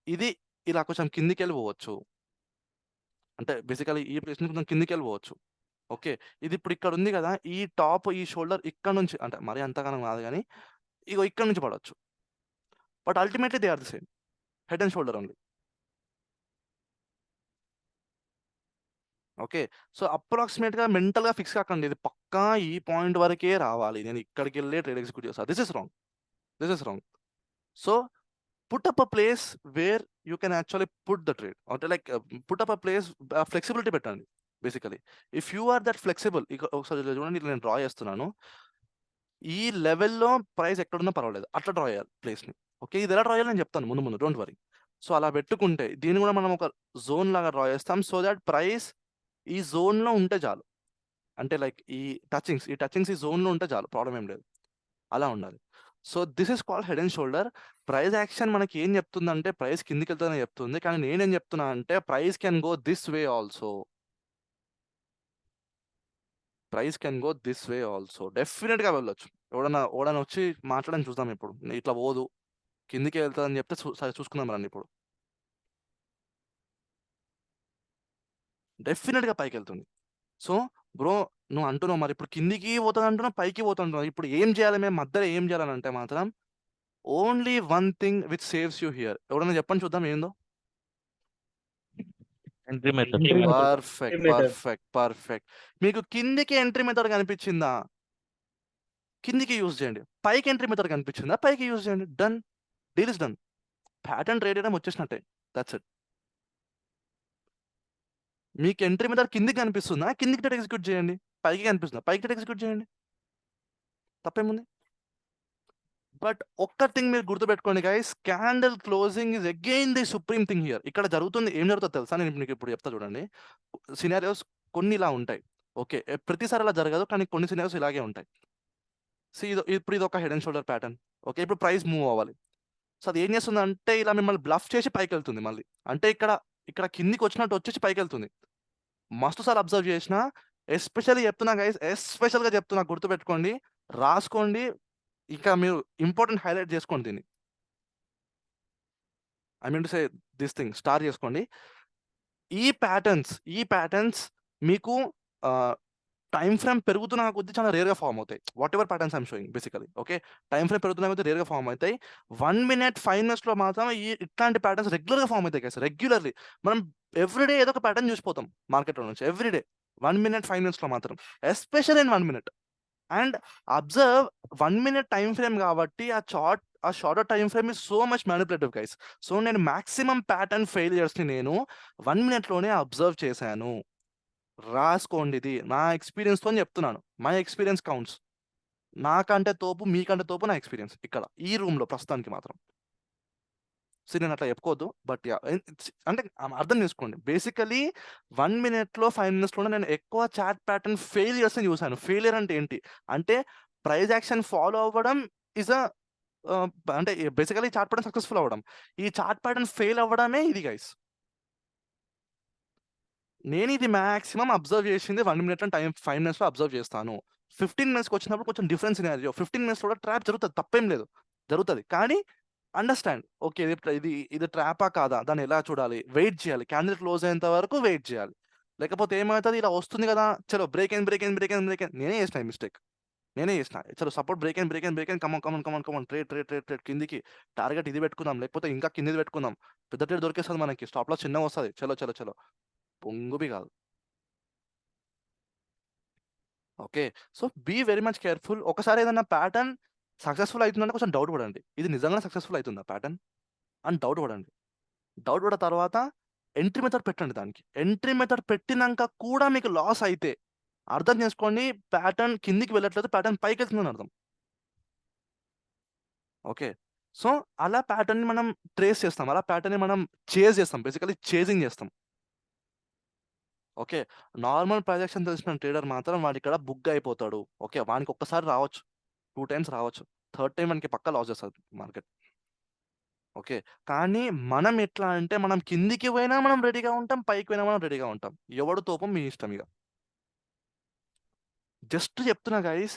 ఇది ఇలా కొంచెం కిందికెళ్ళి పోవచ్చు. అంటే బేసికల్లీ ఈ ప్లేస్ నుంచి కొంచెం కిందికెళ్ళి పోవచ్చు. ఓకే. ఇది ఇప్పుడు ఇక్కడ ఉంది కదా. ఈ టాప్ ఈ షోల్డర్ ఇక్కడ నుంచి, అంటే మరీ అంతగానం కాదు గానీ, ఇగో ఇక్కడ నుంచి పడొచ్చు. But ultimately they are the same. Head and shoulder only. Okay. So అప్రాక్సిమేట్‌గా మెంటల్‌గా ఫిక్స్ కాకండి. ఇది పక్కా ఈ పాయింట్ వరకే రావాలి. నేను ఇక్కడికెళ్ళే ట్రేడ్ ఎగ్జిక్యూట్ చేస్తా. This is wrong. This is wrong. So put up a place where you can actually put the trade. అంటే like put up a place, flexibility పెట్టండి basically. If you are that flexible, ఇక ఒకసారి ఇలా చూడండి, ఇట్లా నేను డ్రా చేస్తున్నాను. ఈ లెవెల్‌లో ప్రైస్ ఎక్కడున్నా పర్వాలేదు. అట్లా డ్రా చేయాలి ప్లేస్‌ని. ఓకే. ఇది ఎలా డ్రా చేయాలో నేను చెప్తాను ముందు ముందు. Don't worry. సో అలా పెట్టుకుంటే దీన్ని కూడా మనం ఒక జోన్ లాగా డ్రా చేస్తాం. సో దట్ ప్రైస్ ఈ జోన్‌లో ఉంటే చాలు. అంటే లైక్ ఈ టచింగ్స్ ఈ జోన్‌లో ఉంటే చాలు. ప్రాబ్లమ్ ఏం లేదు. అలా ఉండాలి. So this is called head and shoulder. Price action మనకి ఏం చెప్తుందంటే ప్రైస్ కిందికెళ్తదని చెప్తుంది. కానీ నేనేం చెప్తున్నా అంటే price can go this way also. డెఫినిట్‌గా వెళ్ళొచ్చు. ఎవడన్నా వచ్చి మాట్లాడని చూద్దాం ఇప్పుడు. ఇట్లా పోదు, కిందికే వెళ్తదని చెప్తే సరే చూసుకుందాం రండి ఇప్పుడు. డెఫినిట్‌గా పైకెళ్తుంది. సో బ్రో, నువ్వు అంటున్నావు మరి ఇప్పుడు కిందికి పోతది అంటున్నావు, పైకి పోతుంటున్నావు. ఇప్పుడు ఏం చేయాలి మేము మధ్యలో ఏం చేయాలనంటే మాత్రం only one thing which saves you here. ఎవడన్నా చెప్పండి చూద్దాం ఏందో? Entry method. పర్ఫెక్ట్. మీకు కిందికి ఎంట్రీ మెథడ్ కనిపించిందా? కిందికి యూజ్ చేయండి. పైకి ఎంట్రీ మెథడ్ కనిపించిందా? పైకి యూజ్ చేయండి. Done. Deal is done. Pattern trade చేయడం వచ్చేసినట్టే. That's it. మీకు ఎంట్రీ మెథడ్ కిందికి కనిపిస్తుందా? కిందికి ట్రేడ్ ఎగ్జిక్యూట్ చేయండి. పైకి కనిపిస్తుందా? పైకి ట్రేడ్ ఎగ్జిక్యూట్ చేయండి. తప్పేముంది? బట్ ఒక్క థింగ్ మీరు గుర్తుపెట్టుకోండి guys, candle closing is again the supreme thing here. ఇక్కడ జరుగుతుంది ఏం జరుగుతుందో తెలుసా? నేను మీకు ఇప్పుడు చెప్తా చూడండి. సినారియోస్ కొన్ని ఇలా ఉంటాయి. ఓకే. ప్రతిసారి అలా జరగదు, కానీ కొన్ని సినారియోస్ ఇలాగే ఉంటాయి. సో ఇప్పుడు ఇది ఒక head and shoulder pattern. Okay. ఇప్పుడు ప్రైస్ మూవ్ అవ్వాలి. సో అది ఏం చేస్తుందంటే ఇలా మిమ్మల్ని బ్లఫ్ చేసి పైకెళ్తుంది మళ్ళీ. అంటే ఇక్కడ కిందికి వచ్చినట్టు వచ్చేసి పైకెళ్తుంది. మస్తు సార్లు అబ్జర్వ్ చేసిన. ఎస్పెషల్లీ చెప్తున్నా గైస్, ఎస్పెషల్‌గా చెప్తున్నా, గుర్తుపెట్టుకోండి, రాసుకోండి. ఇంకా మీరు ఇంపార్టెంట్ హైలైట్ చేసుకోండి దీన్ని. I mean to say this thing star చేసుకోండి. ఈ ప్యాటర్న్స్ మీకు టైమ్ ఫ్రేమ్ పెరుగుతున్న కొద్దీ చాలా రేర్‌గా ఫార్మ్ అవుతాయి. Whatever patterns I am showing basically. Okay. Time frame పెరుగుతున్న కొద్దీ రేర్‌గా ఫార్మ్ అవుతాయి. 1 మినిట్, 5 మినిట్స్‌లో మాత్రం ఇట్లాంటి ప్యాటర్న్స్ రెగ్యులర్‌గా ఫార్మ్ అవుతాయి గైస్. రెగ్యులర్‌లీ. మనం ఎవ్రీడే ఏదో ఒక ప్యాటర్న్ చూసిపోతాం మార్కెట్‌లో నుంచి. ఎవ్రీడే 1 మినిట్, 5 మినిట్స్‌లో మాత్రం. Especially in 1 minute. And observe 1 minute time frame కాబట్టి ఆ shorter time frame is so much manipulative guys. So నేను మాక్సిమం ప్యాటర్న్ ఫెయిలియర్స్‌ని నేను 1 మినిట్‌లోనే అబ్జర్వ్ చేశాను. రాసుకోండి ఇది. నా ఎక్స్‌పీరియన్స్‌తోని చెప్తున్నాను. My experience counts. నాకంటే తోపు, మీకంటే తోపు నా ఎక్స్‌పీరియన్స్ ఇక్కడ. ఈ రూమ్‌లో ప్రస్తుతానికి మాత్రం. సో నేను అట్లా చెప్పుకోవద్దు. But yeah! అంటే అర్థం చేసుకోండి. బేసికల్లీ 1 మినిట్‌లో, 5 మినిట్స్‌లోనే నేను ఎక్కువ చాట్ ప్యాటర్న్ ఫెయిలియర్స్‌ని చూసాను. ఫెయిలియర్ అంటే ఏంటి? అంటే ప్రైస్ యాక్షన్ ఫాలో అవ్వడం ఇస్ అ అంటే బేసికలీ చార్ట్ ప్యాటర్న్ సక్సెస్ఫుల్ అవ్వడం. ఈ చార్ట్ ప్యాటర్న్ ఫెయిల్ అవ్వడమే ఇది గైస్. నేను ఇది మాక్సిమం అబ్జర్వ్ చేసింది 1 మినిట్ అండ్ 5 మినిట్స్‌లో అబ్జర్వ్ చేస్తాను. 15 మినిట్స్‌కి వచ్చినప్పుడు కొంచెం డిఫరెంట్ సినారియో. 15 మినిట్స్‌లో కూడా ట్రాప్ జరుగుతది. తప్పేం లేదు. జరుగుతది. కానీ అండర్‌స్టాండ్. ఓకే. ఇది ట్రాపా కాదా? దాన్ని ఎలా చూడాలి? వెయిట్ చేయాలి. క్యాండిల్ క్లోజ్ అయ్యేంత వరకు వెయిట్ చేయాలి. లేకపోతే ఏమవుతది, ఇలా వస్తుంది కదా! చలో బ్రేక్ అయింది, బ్రేక్ అయింది, బ్రేక్ అయింది, బ్రేక్ అయింది. నేనే చేసిన ఈ మిస్టేక్. నేనే చేసిన. చలో సపోర్ట్ బ్రేక్ అయింది, బ్రేక్ అయింది, బ్రేక్ అయింది. కమాన్, కమాన్, కమాన్, కమాన్. ట్రేడ్, ట్రేడ్, ట్రేడ్, ట్రేడ్ కిందికి. టార్గెట్ ఇది పెట్టుకుందాం. లేకపోతే ఇంకా కిందిది పెట్టుకుందాం. పెద్ద ట్రేడ్ దొరికేస్తది మనకి. స్టాప్ లాస్ చిన్నగా వస్తది. చలో, చలో, చలో. పొంగుబి కాదు. Okay. So, be very much careful. ఒకసారి ఏదన్నా ప్యాటర్న్ సక్సెస్‌ఫుల్ అయితుందంటే కొంచెం డౌట్ పడండి. ఇది నిజంగానే సక్సెస్‌ఫుల్ అయితుందా ప్యాటర్న్? అని డౌట్ పడండి. డౌట్ పడ్డ తర్వాత ఎంట్రీ మెథడ్ పెట్టండి దానికి. ఎంట్రీ మెథడ్ పెట్టినంక కూడా మీకు లాస్ అయితే అర్థం చేసుకోండి, ప్యాటర్న్ కిందికి వెళ్ళట్లేదు, ప్యాటర్న్ పైకెళ్తుందని అర్థం. ఓకే. సో, అలా ప్యాటర్న్‌ని మనం ట్రేస్ చేస్తాం. అలా ప్యాటర్న్‌ని మనం చేజ్ చేస్తాం. బేసికల్లీ చేజింగ్ చేస్తాం. ఓకే. నార్మల్ ప్రైస్ యాక్షన్ తెలిసిన ట్రేడర్ మాత్రం వాడిక్కడ బుగ్ అయిపోతాడు. ఓకే. వానికి ఒక్కసారి రావచ్చు. 2 టైమ్స్ రావచ్చు. థర్డ్ టైమ్ వానికి పక్కా లాస్ చేస్తది మార్కెట్. ఓకే. కానీ మనం ఎట్లా అంటే మనం కిందికి పోయినా మనం రెడీగా ఉంటాం. పైకి పోయినా మనం రెడీగా ఉంటాం. ఎవడు తోపం మీ ఇష్టం ఇగ. జస్ట్ చెప్తున్నా గైస్.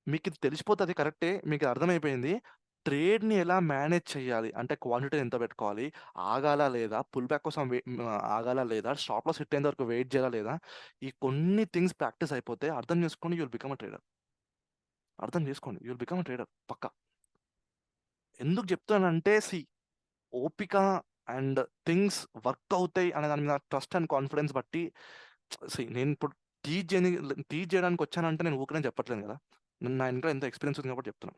మీకిది తెలిసిపోతది కరెక్టే. మీకు అర్థమైపోయింది. ట్రేడ్‌ని ఎలా మేనేజ్ చేయాలి? అంటే క్వాంటిటీ ఎంత పెట్టుకోవాలి? ఆగాలా లేదా? పుల్ బ్యాక్ కోసం ఆగాలా లేదా? స్టాప్ లాస్ హిట్ అయ్యేంత వరకు వెయిట్ చేయాలా లేదా? ఈ కొన్ని థింగ్స్ ప్రాక్టీస్ అయిపోతే అర్థం చేసుకోండి, you will become a trader. అర్థం చేసుకోండి. You will become a trader పక్కా. ఎందుకు చెప్తున్నానంటే ఓపిక అండ్ థింగ్స్ వర్క్ అవుతాయి అనే దాని మీద ట్రస్ట్ అండ్ కాన్ఫిడెన్స్ బట్టి నేను ఇప్పుడు టీచ్ చేయడానికి వచ్చానంటే నేను ఊరికనే చెప్పట్లేదు కదా. నా ఇంట్లో ఎంత ఎక్స్పీరియన్స్ ఉంది కాబట్టి చెప్తున్నా.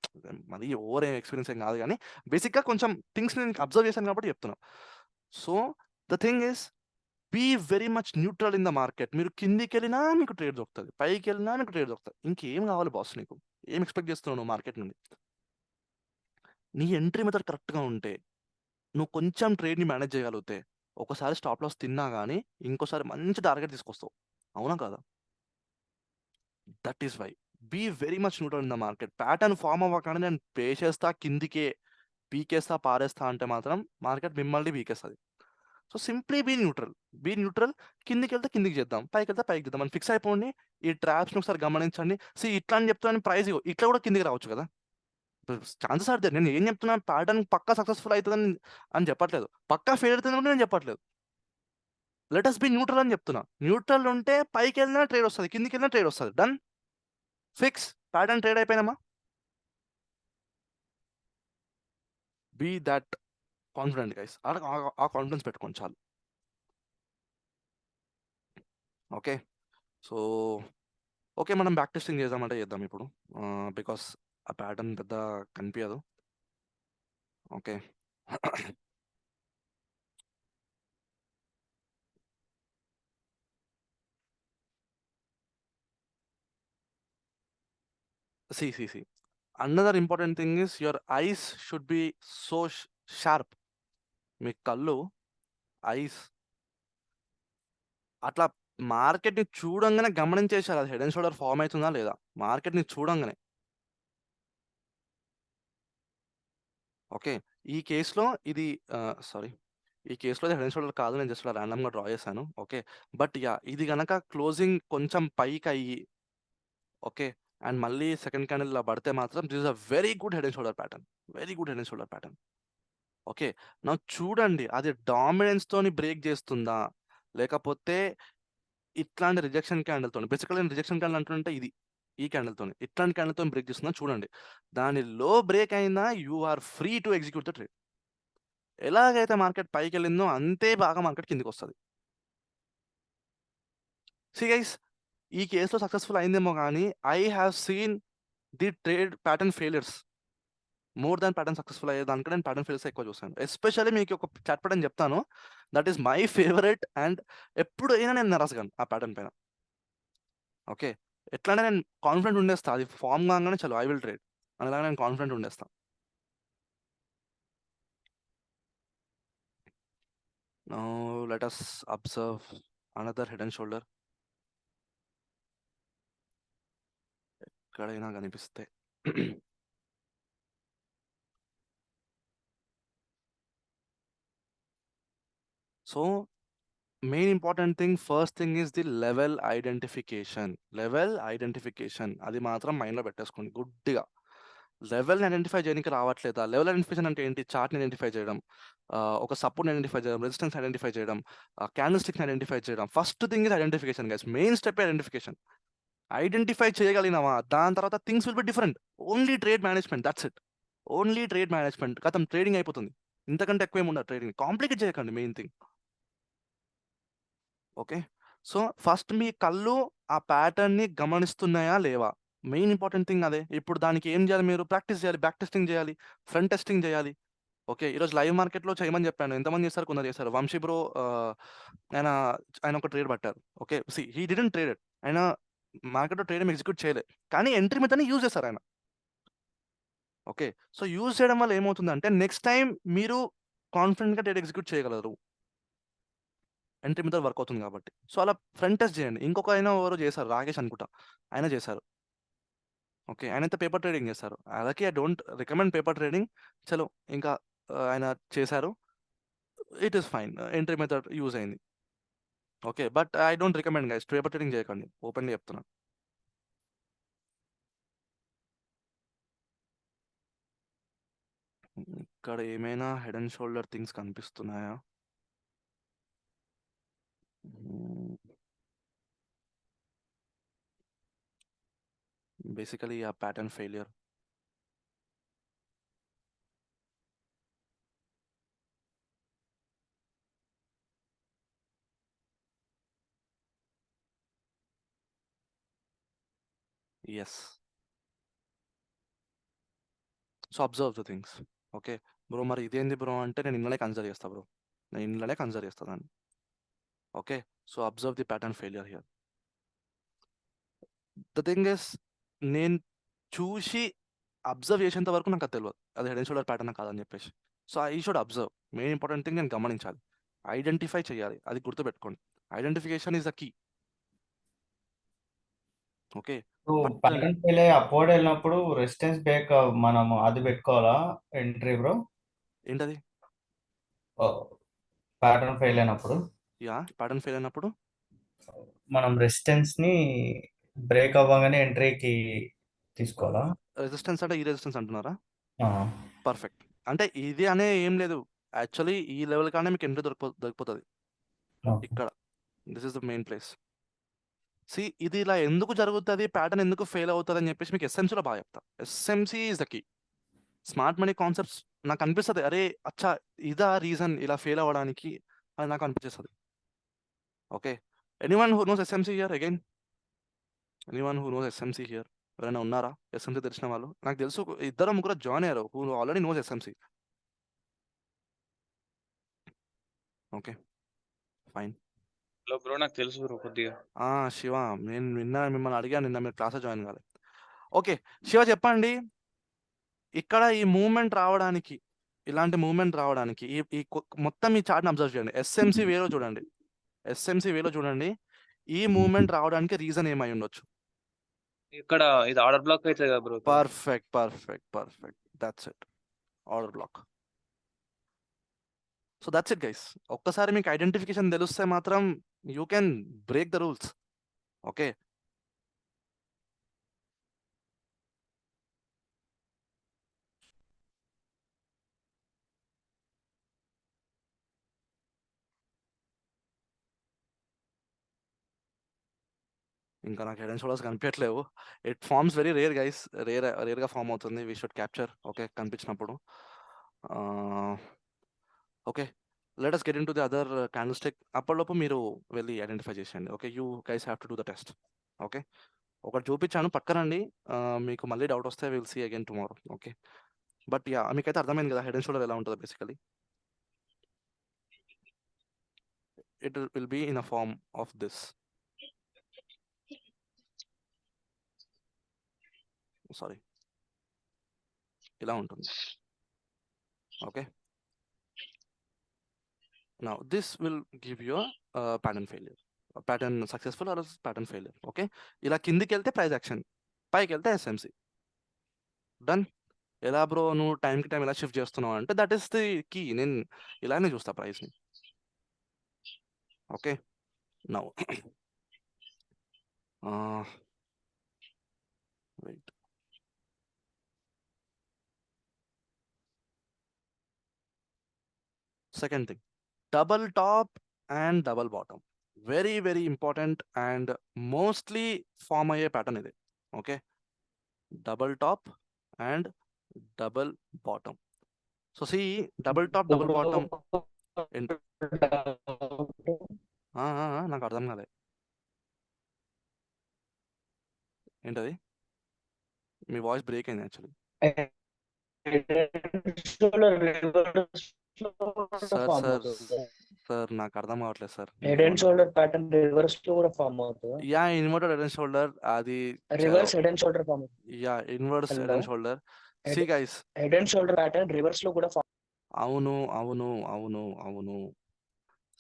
మరీ ఓవర్ ఎక్స్పీరియన్స్ ఏం కాదు కానీ బేసిక్గా కొంచెం థింగ్స్ నేను అబ్జర్వ్ చేశాను కాబట్టి చెప్తున్నా. So the thing is be very much neutral in the market. మీరు కిందికి వెళ్ళినా మీకు ట్రేడ్ దొరుకుతుంది, పైకి వెళ్ళినా మీకు ట్రేడ్ దొరుకుతుంది. ఇంకేం కావాలి బాస్ నీకు? ఏం ఎక్స్పెక్ట్ చేస్తున్నావు నువ్వు మార్కెట్ నుండి? నీ ఎంట్రీ మెథడ్ కరెక్ట్గా ఉంటే, నువ్వు కొంచెం ట్రేడ్‌ని మేనేజ్ చేయగలిగితే, ఒకసారి స్టాప్ లాస్ తిన్నా గానీ, ఇంకోసారి మంచి టార్గెట్ తీసుకొస్తావు. అవునా కాదా? That is why. Be very much neutral in the market. Pattern form అవ్వగానే నేను పే చేస్తా, కిందికే పీకేస్తా, పారేస్తా అంటే మాత్రం మార్కెట్ మిమ్మల్ని పీకేస్తది. So, simply be neutral. Be neutral. కిందికెళ్తే కిందికి చేద్దాం. పైకెళ్తే పైకి చేద్దాం అని ఫిక్స్ అయిపోండి. ఈ ట్రాప్స్‌ని ఒకసారి గమనించండి. ఇట్లా అని చెప్తున్నాను ప్రైస్ ఇట్లా కూడా కిందికి రావచ్చు కదా! Chances are there. నేను ఏం చెప్తున్నా, ప్యాటర్న్ పక్కా సక్సెస్‌ఫుల్ అయితదని అని చెప్పట్లేదు. పక్కా ఫెయిల్ అయితదని కూడా నేను చెప్పట్లేదు. లెట్ అస్ బి న్యూట్రల్ అని చెప్తున్నా. న్యూట్రల్ ఉంటే పైకెళ్ళినా ట్రేడ్ వస్తది. కిందికెళ్ళినా ట్రేడ్ వస్తది. డన్. ఫిక్స్. ప్యాటర్న్ ట్రేడ్ అయిపోయినామా? Be that confident guys. ఆ కాన్ఫిడెన్స్ పెట్టుకోండి చాలు. ఓకే. So, okay. మనం బ్యాక్ టెస్టింగ్ చేద్దామంటే చేద్దాం ఇప్పుడు. బికాస్ ఆ ప్యాటర్న్ పెద్ద కనిపియదు. Okay. See. Another important thing is your eyes should be so sharp. మీ కళ్ళు, ఐస్ అట్లా మార్కెట్‌ని చూడంగానే గమనించేశారు. అది హెడ్ అండ్ షోల్డర్ ఫార్మ్ అయితుందా లేదా? మార్కెట్‌ని చూడంగానే. ఓకే. ఈ కేస్‌లో ఇది సారీ. ఈ కేస్‌లో ఇది హెడ్ అండ్ షోల్డర్ కాదు. నేను జస్ట్ అలా రాండమ్‌గా డ్రా చేశాను. ఓకే. But yeah! ఇది గనక క్లోజింగ్ కొంచెం పైకయ్యి, ఓకే. అండ్ మళ్ళీ సెకండ్ క్యాండిల్ ఇలా పడితే మాత్రం this is a very good head and shoulder pattern. Very good head and shoulder pattern. Okay. Now చూడండి అది డామినెన్స్‌తోని బ్రేక్ చేస్తుందా? లేకపోతే ఇట్లాంటి రిజెక్షన్ క్యాండిల్‌తోని, బేసికల్లీ నేను రిజెక్షన్ క్యాండిల్ అంటుంటే ఇది. ఈ క్యాండిల్‌తోని. ఇట్లాంటి క్యాండిల్‌తోని బ్రేక్ చేస్తుందా చూడండి. దాని లో బ్రేక్ అయినా you are free to execute the trade. ఎలాగైతే మార్కెట్ పైకెళ్ళిందో అంతే బాగా మార్కెట్ కిందకొస్తది. గైస్, ఈ కేస్‌లో సక్సెస్‌ఫుల్ అయిందేమో గానీ, I have seen the trade pattern failures more than pattern successful అయ్యేదానికంటే నేను ప్యాటర్న్ ఫెయిల్యూర్స్ ఎక్కువ చూసాను. ఎస్పెషల్లీ మీకు ఒక చాట్ ప్యాటర్న్ చెప్తాను. That is my favourite and ఎప్పుడైనా నేను నిరాశగాను ఆ ప్యాటర్న్ పైన. ఓకే. ఎట్లా అంటే నేను కాన్ఫిడెంట్ ఉండేస్తా. అది ఫార్మ్ కాంగానే చలో ఐ విల్ ట్రేడ్ అనేలాగా నేను కాన్ఫిడెంట్ ఉండేస్తా. Now let us observe another head and shoulder. ఎక్కడైనా కనిపిస్తే so main important thing first thing is the level identification. అది మాత్రం మైండ్లో పెట్టేసుకోండి గుడ్డిగా. లెవెల్ని ఐడెంటిఫై చేయడానికి రావట్లేదా? లెవెల్ ఐడెంటిఫికేషన్ అంటే ఏంటి? చార్ట్ని ఐడెంటిఫై చేయడం, ఒక సపోర్ట్ని ఐడెంటిఫై చేయడం, రెసిస్టెన్స్ ఐడెంటిఫై చేయడం, క్యాండిల్ స్టిక్ని ఐడెంటిఫై చేయడం. First thing is identification guys. Main step identification. Identify చేయగలిగినావా, దాని తర్వాత things will be different. Only trade management, that's it. Only trade management, కథం ట్రేడింగ్ అయిపోతుంది. ఇంతకంటే ఎక్కువ ఏముండదు ట్రేడింగ్. కాంప్లికేట్ చేయకండి main thing. Okay, so first మీ కళ్ళు ఆ ప్యాటర్న్ని గమనిస్తున్నాయా లేవా? మెయిన్ ఇంపార్టెంట్ థింగ్ అదే. ఇప్పుడు దానికి ఏం చేయాలి? మీరు ప్రాక్టీస్ చేయాలి, బ్యాక్ టెస్టింగ్ చేయాలి, ఫ్రంట్ టెస్టింగ్ చేయాలి. ఓకే, ఈరోజు లైవ్ మార్కెట్లో చేయమని చెప్పాను. ఎంతమంది చేస్తారు? కొందరు చేశారు. వంశీ బ్రో ఆయన ఆయన ఒక ట్రేడ్ పట్టారు. Okay, he didn't trade it. ఆయన మార్కెట్లో ట్రేడ్ ఎగ్జిక్యూట్ చేయలేదు, కానీ ఎంట్రీ మెథడ్ని యూజ్ చేశారు ఆయన. ఓకే, సో యూజ్ చేయడం వల్ల ఏమవుతుందంటే నెక్స్ట్ టైం మీరు కాన్ఫిడెంట్గా ట్రేడ్ ఎగ్జిక్యూట్ చేయగలరు. ఎంట్రీ మెథడ్ వర్క్ అవుతుంది కాబట్టి. సో అలా ఫ్రంట్ టెస్ట్ చేయండి. ఇంకొక ఆయన ఎవరో చేశారు, రాకేష్ అనుకుంటా, ఆయన చేశారు. ఓకే, ఆయన అయితే పేపర్ ట్రేడింగ్ చేస్తారు. అలాగే I don't recommend paper trading. చలో ఇంకా ఆయన చేశారు, it is fine. Entry method use అయింది. Okay, but I don't recommend guys, paper trading చేయకండి, ఓపెన్గా చెప్తున్నాను. ఇక్కడ ఏమైనా హెడ్ అండ్ షోల్డర్ థింగ్స్ కనిపిస్తున్నాయా? బేసికలీ ఆ pattern failure. Yes, so observe the things. Okay bro, మరి ఇదేంది బ్రో అంటే నేను ఇంట్లోనే కన్సిడర్ చేస్తా బ్రో, నేను ఇంట్లోనే కన్సిడర్ చేస్తాను దాన్ని. Okay, so observe the pattern failure here. The thing is, నేను చూసి అబ్జర్వ్ చేసేంత వరకు నాకు అది తెలియదు అది హెడ్ అండ్ షోల్డర్ ప్యాటర్న్ కాదని చెప్పేసి. So I should observe. Main important thing నేను గమనించాలి, ఐడెంటిఫై చేయాలి. అది గుర్తుపెట్టుకోండి, identification is the key. Okay, pattern fail అయ్యి అప్వర్డ్ వెళ్ళినప్పుడు రెసిస్టెన్స్ బ్రేక్ మనం అది పెట్టుకోవాలా ఎంట్రీ బ్రో? ఏంటది? ప్యాటర్న్ ఫెయిల్ అయినప్పుడు ప్యాటర్న్ ఫెయిల్ అయినప్పుడు మనం రెసిస్టెన్స్ ని బ్రేక్ అవ్వగానే ఎంట్రీకి తీసుకోవాలా? రెసిస్టెన్స్ అంటే ఈ రెసిస్టెన్స్ అంటున్నారా? ఆ, పర్ఫెక్ట్. అంటే ఇది అనే ఏం లేదు, యాక్చువల్లీ ఈ లెవెల్ కానీ మీకు ఎంట్రీ దొరికిపోతుంది ఓకే. ఇక్కడ. This is the main place. See, ఇది ఇలా ఎందుకు జరుగుతుంది, ప్యాటర్న్ ఎందుకు ఫెయిల్ అవుతుంది అని చెప్పేసి మీకు ఎస్ఎంసీలో బాగా చెప్తా. SMC is the key. Smart money concepts నాకు అనిపిస్తుంది, అరే అచ్చా ఇదా రీజన్ ఇలా ఫెయిల్ అవ్వడానికి అని నాకు అనిపించేస్తుంది. Okay, anyone who knows SMC here? Again, anyone who knows SMC here? ఎవరైనా ఉన్నారా ఎస్ఎంసీ తెలిసిన వాళ్ళు? నాకు తెలుసు ఇద్దరు ముగ్గురు జాయిన్ అయ్యారు who already nose SMC. Okay, fine. Hello bro, నాకు తెలుసు బ్రో కొద్దిగా. శివ, నేను నిన్న మిమ్మల్ని అడిగాను, నిన్న మీరు క్లాస్ జాయిన్ కాలేదు. ఓకే శివ, చెప్పండి. ఇక్కడ ఈ మూవ్మెంట్ రావడానికి, ఇలాంటి మూవ్మెంట్ రావడానికి మొత్తం ఈ చార్ట్ని అబ్జర్వ్ చేయండి. ఎస్ఎంసీ వేలో చూడండి, ఎస్ఎంసీ వేలో చూడండి. ఈ మూవ్మెంట్ రావడానికి రీజన్ ఏమై ఉండొచ్చు? ఇక్కడ ఇది ఆర్డర్ బ్లాక్ అవుతుంది కదా bro. Perfect perfect perfect, that's it, order block. So that's it guys. ఒక్కసారి మీకు ఐడెంటిఫికేషన్ తెలిస్తే మాత్రం you can break the rules. Okay, ఇంకా నాకు హెడ్ అండ్ షోల్డర్స్ కనిపించట్లేవు. It forms very rare guys, రేర్గా ఫామ్ అవుతుంది. We should capture. ఓకే, కనిపించినప్పుడు. Okay, let us get into the other candlestick. అప్పటిలోపు మీరు వెళ్ళి ఐడెంటిఫై చేసేయండి. Okay, you guys have to do the test. Okay, ఒకటి చూపించాను పక్కనండి, మీకు మళ్ళీ డౌట్ వస్తే will see again tomorrow. Okay, but yeah, మీకైతే అర్థమైంది కదా హెడ్ అండ్ షోల్డర్ ఎలా ఉంటుందో basically. It will be in a form of this. Sorry, ఇలా ఉంటుంది. Okay, now this will give you a pattern failure, a pattern successful or a pattern failure. Okay, ఇలా కిందికి వెళ్తే ప్రైస్ యాక్షన్, పైకి వెళ్తే ఎస్ఎంసి. డన్. ఎలా బ్రో నువ్వు టైంకి టైం ఎలా షిఫ్ట్ చేస్తున్నావు అంటే దట్ ఈస్ ది కీ. నేను ఇలానే చూస్తా ప్రైస్ని. Okay now wait. Second thing, double top and double bottom. Very very important and mostly form అయ్యే ప్యాటర్న్ ఇది. Okay, double top and double bottom. So see double top double bottom నాకు అర్థం కాలే ఏంటది, మీ వాయిస్ బ్రేక్ అయింది యాక్చువల్లీ. సార్ సార్ సార్ నాకు అర్థం కావట్లేదు sir. Head and shoulder pattern reverse లో కూడా ఫామ్ అవుతుంది. Yeah inverted head and shoulder, అది reverse head and shoulder form yeah inverse head and shoulder. See guys, head and shoulder pattern reverse లో కూడా ఫామ్. అవును అవును అవును అవును.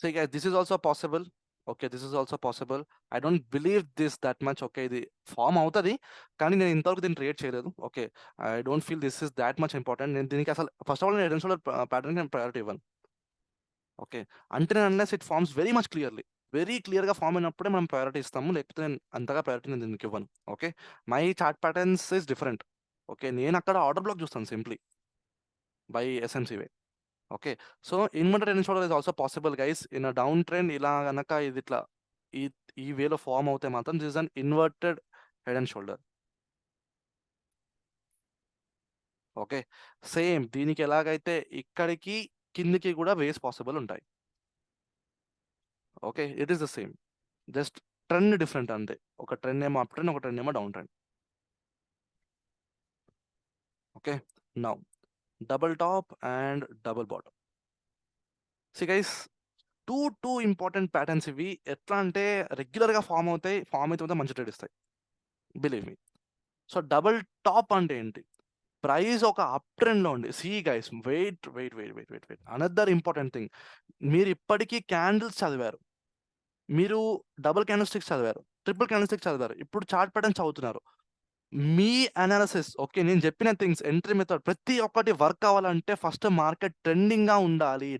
See guys, this is also possible. Okay, this is also possible. I don't believe this that much. Okay, ఇది ఫామ్ అవుతుంది కానీ నేను ఇంతవరకు దీన్ని ట్రేడ్ చేయలేదు. Okay, I don't feel this is that much important. నేను దీనికి అసలు ఫస్ట్ ఆఫ్ ఆల్ నేను హెడ్ అండ్ షోల్డర్ ప్యాటర్న్ నేను ప్రయారిటీ ఇవ్వను. ఓకే, అంటే unless it forms very much clearly, very క్లియర్గా ఫామ్ అయినప్పుడే మనం ప్రయారిటీ ఇస్తాము, లేకపోతే నేను అంతగా ప్రయారిటీ నేను దీనికి ఇవ్వను. Okay, my chart patterns is different. Okay, నేను అక్కడ ఆర్డర్ బ్లాక్ చూస్తాను simply by SMC way. Okay, so inverted head and shoulder is also possible guys. In a down trend ఇలా గనక ఇది ఇట్లా ఈ ఈ వేలో ఫామ్ అవుతే మాత్రం this is an inverted head and shoulder. Okay, same దీనికి ఎలాగైతే ఇక్కడికి కిందికి కూడా వేస్ పాసిబుల్ ఉంటాయి. Okay, it is the same, just trend different అంతే. ఒక ట్రెండ్ ఏమో అప్ ట్రెండ్, ఒక ట్రెండ్ ఏమో down trend. Okay, now double top and double bottom. See guys, two important patterns ఇవి. ఎట్లా అంటే రెగ్యులర్గా ఫామ్ అయితే మంచి ట్రేడ్ ఇస్తాయి, believe me. So double tap అంటే ఏంటి, ప్రైస్ ఒక అప్ ట్రెండ్లో ఉంది. See guys, wait wait wait wait wait wait another important thing. మీరు ఇప్పటికీ క్యాండిల్స్ చదివారు, మీరు డబుల్ క్యాండిల్ స్టిక్స్ చదివారు, ట్రిపుల్ క్యాండిల్ స్టిక్స్ చదివారు, ఇప్పుడు చార్ట్ ప్యాటర్న్ చదువుతున్నారు. మీ అనాలిసిస్, ఓకే, నేను చెప్పిన థింగ్స్, ఎంట్రీ మెథడ్ ప్రతి ఒక్కటి వర్క్ అవ్వాలంటే ఫస్ట్ మార్కెట్ ట్రెండింగ్గా ఉండాలి.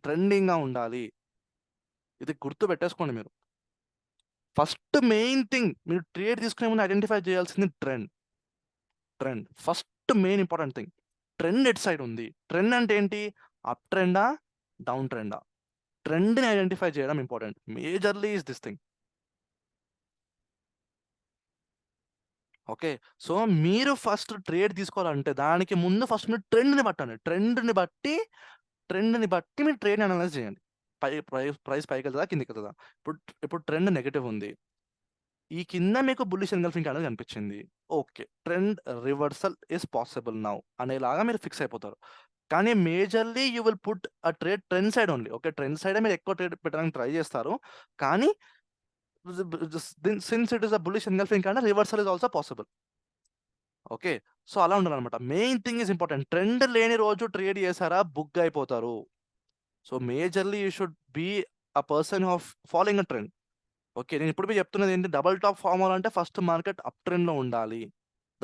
ఇది గుర్తు పెట్టేసుకోండి మీరు. ఫస్ట్ మెయిన్ థింగ్ మీరు ట్రేడ్ తీసుకునే ముందు ఐడెంటిఫై చేయాల్సింది trend. First main important thing, trend at side ఉంది. ట్రెండ్ అంటే ఏంటి, అప్ ట్రెండా డౌన్ ట్రెండా, ట్రెండ్ని ఐడెంటిఫై చేయడం important. Majorly is this thing. Okay, so మీరు ఫస్ట్ ట్రేడ్ తీసుకోవాలంటే దానికి ముందు ఫస్ట్ మీరు ట్రెండ్ని పట్టండి. ట్రెండ్ని బట్టి మీరు ట్రేడ్ అనలైజ్ చేయండి. ప్రైస్ పైకి వెళ్తుందా కిందికి వెళ్తుందా. ఇప్పుడు ట్రెండ్ నెగటివ్ ఉంది, ఈ కింద మీకు బుల్లిష్ ఎన్గల్ఫింగ్ క్యాండిల్ కనిపించింది. Okay, trend reversal is possible now అనేలాగా మీరు ఫిక్స్ అయిపోతారు. కానీ majorly you will put a trend side only. Okay, trend సైడే మీరు ఎక్కువ ట్రేడ్ పెట్టడానికి ట్రై చేస్తారు. కానీ since it is a bullish engulfing candle, reversal is also possible. Okay, so అలా ఉండాలన్నమాట. Main thing is important. Trend లేని రోజు ట్రేడ్ చేశారా బుక్ అయిపోతారు. So majorly you should be a person of following a trend. Okay, నేను ఇప్పుడు మీరు చెప్తున్నది ఏంటి, డబల్ టాప్ ఫామ్ అవ్వాలంటే ఫస్ట్ మార్కెట్ అప్ ట్రెండ్లో ఉండాలి,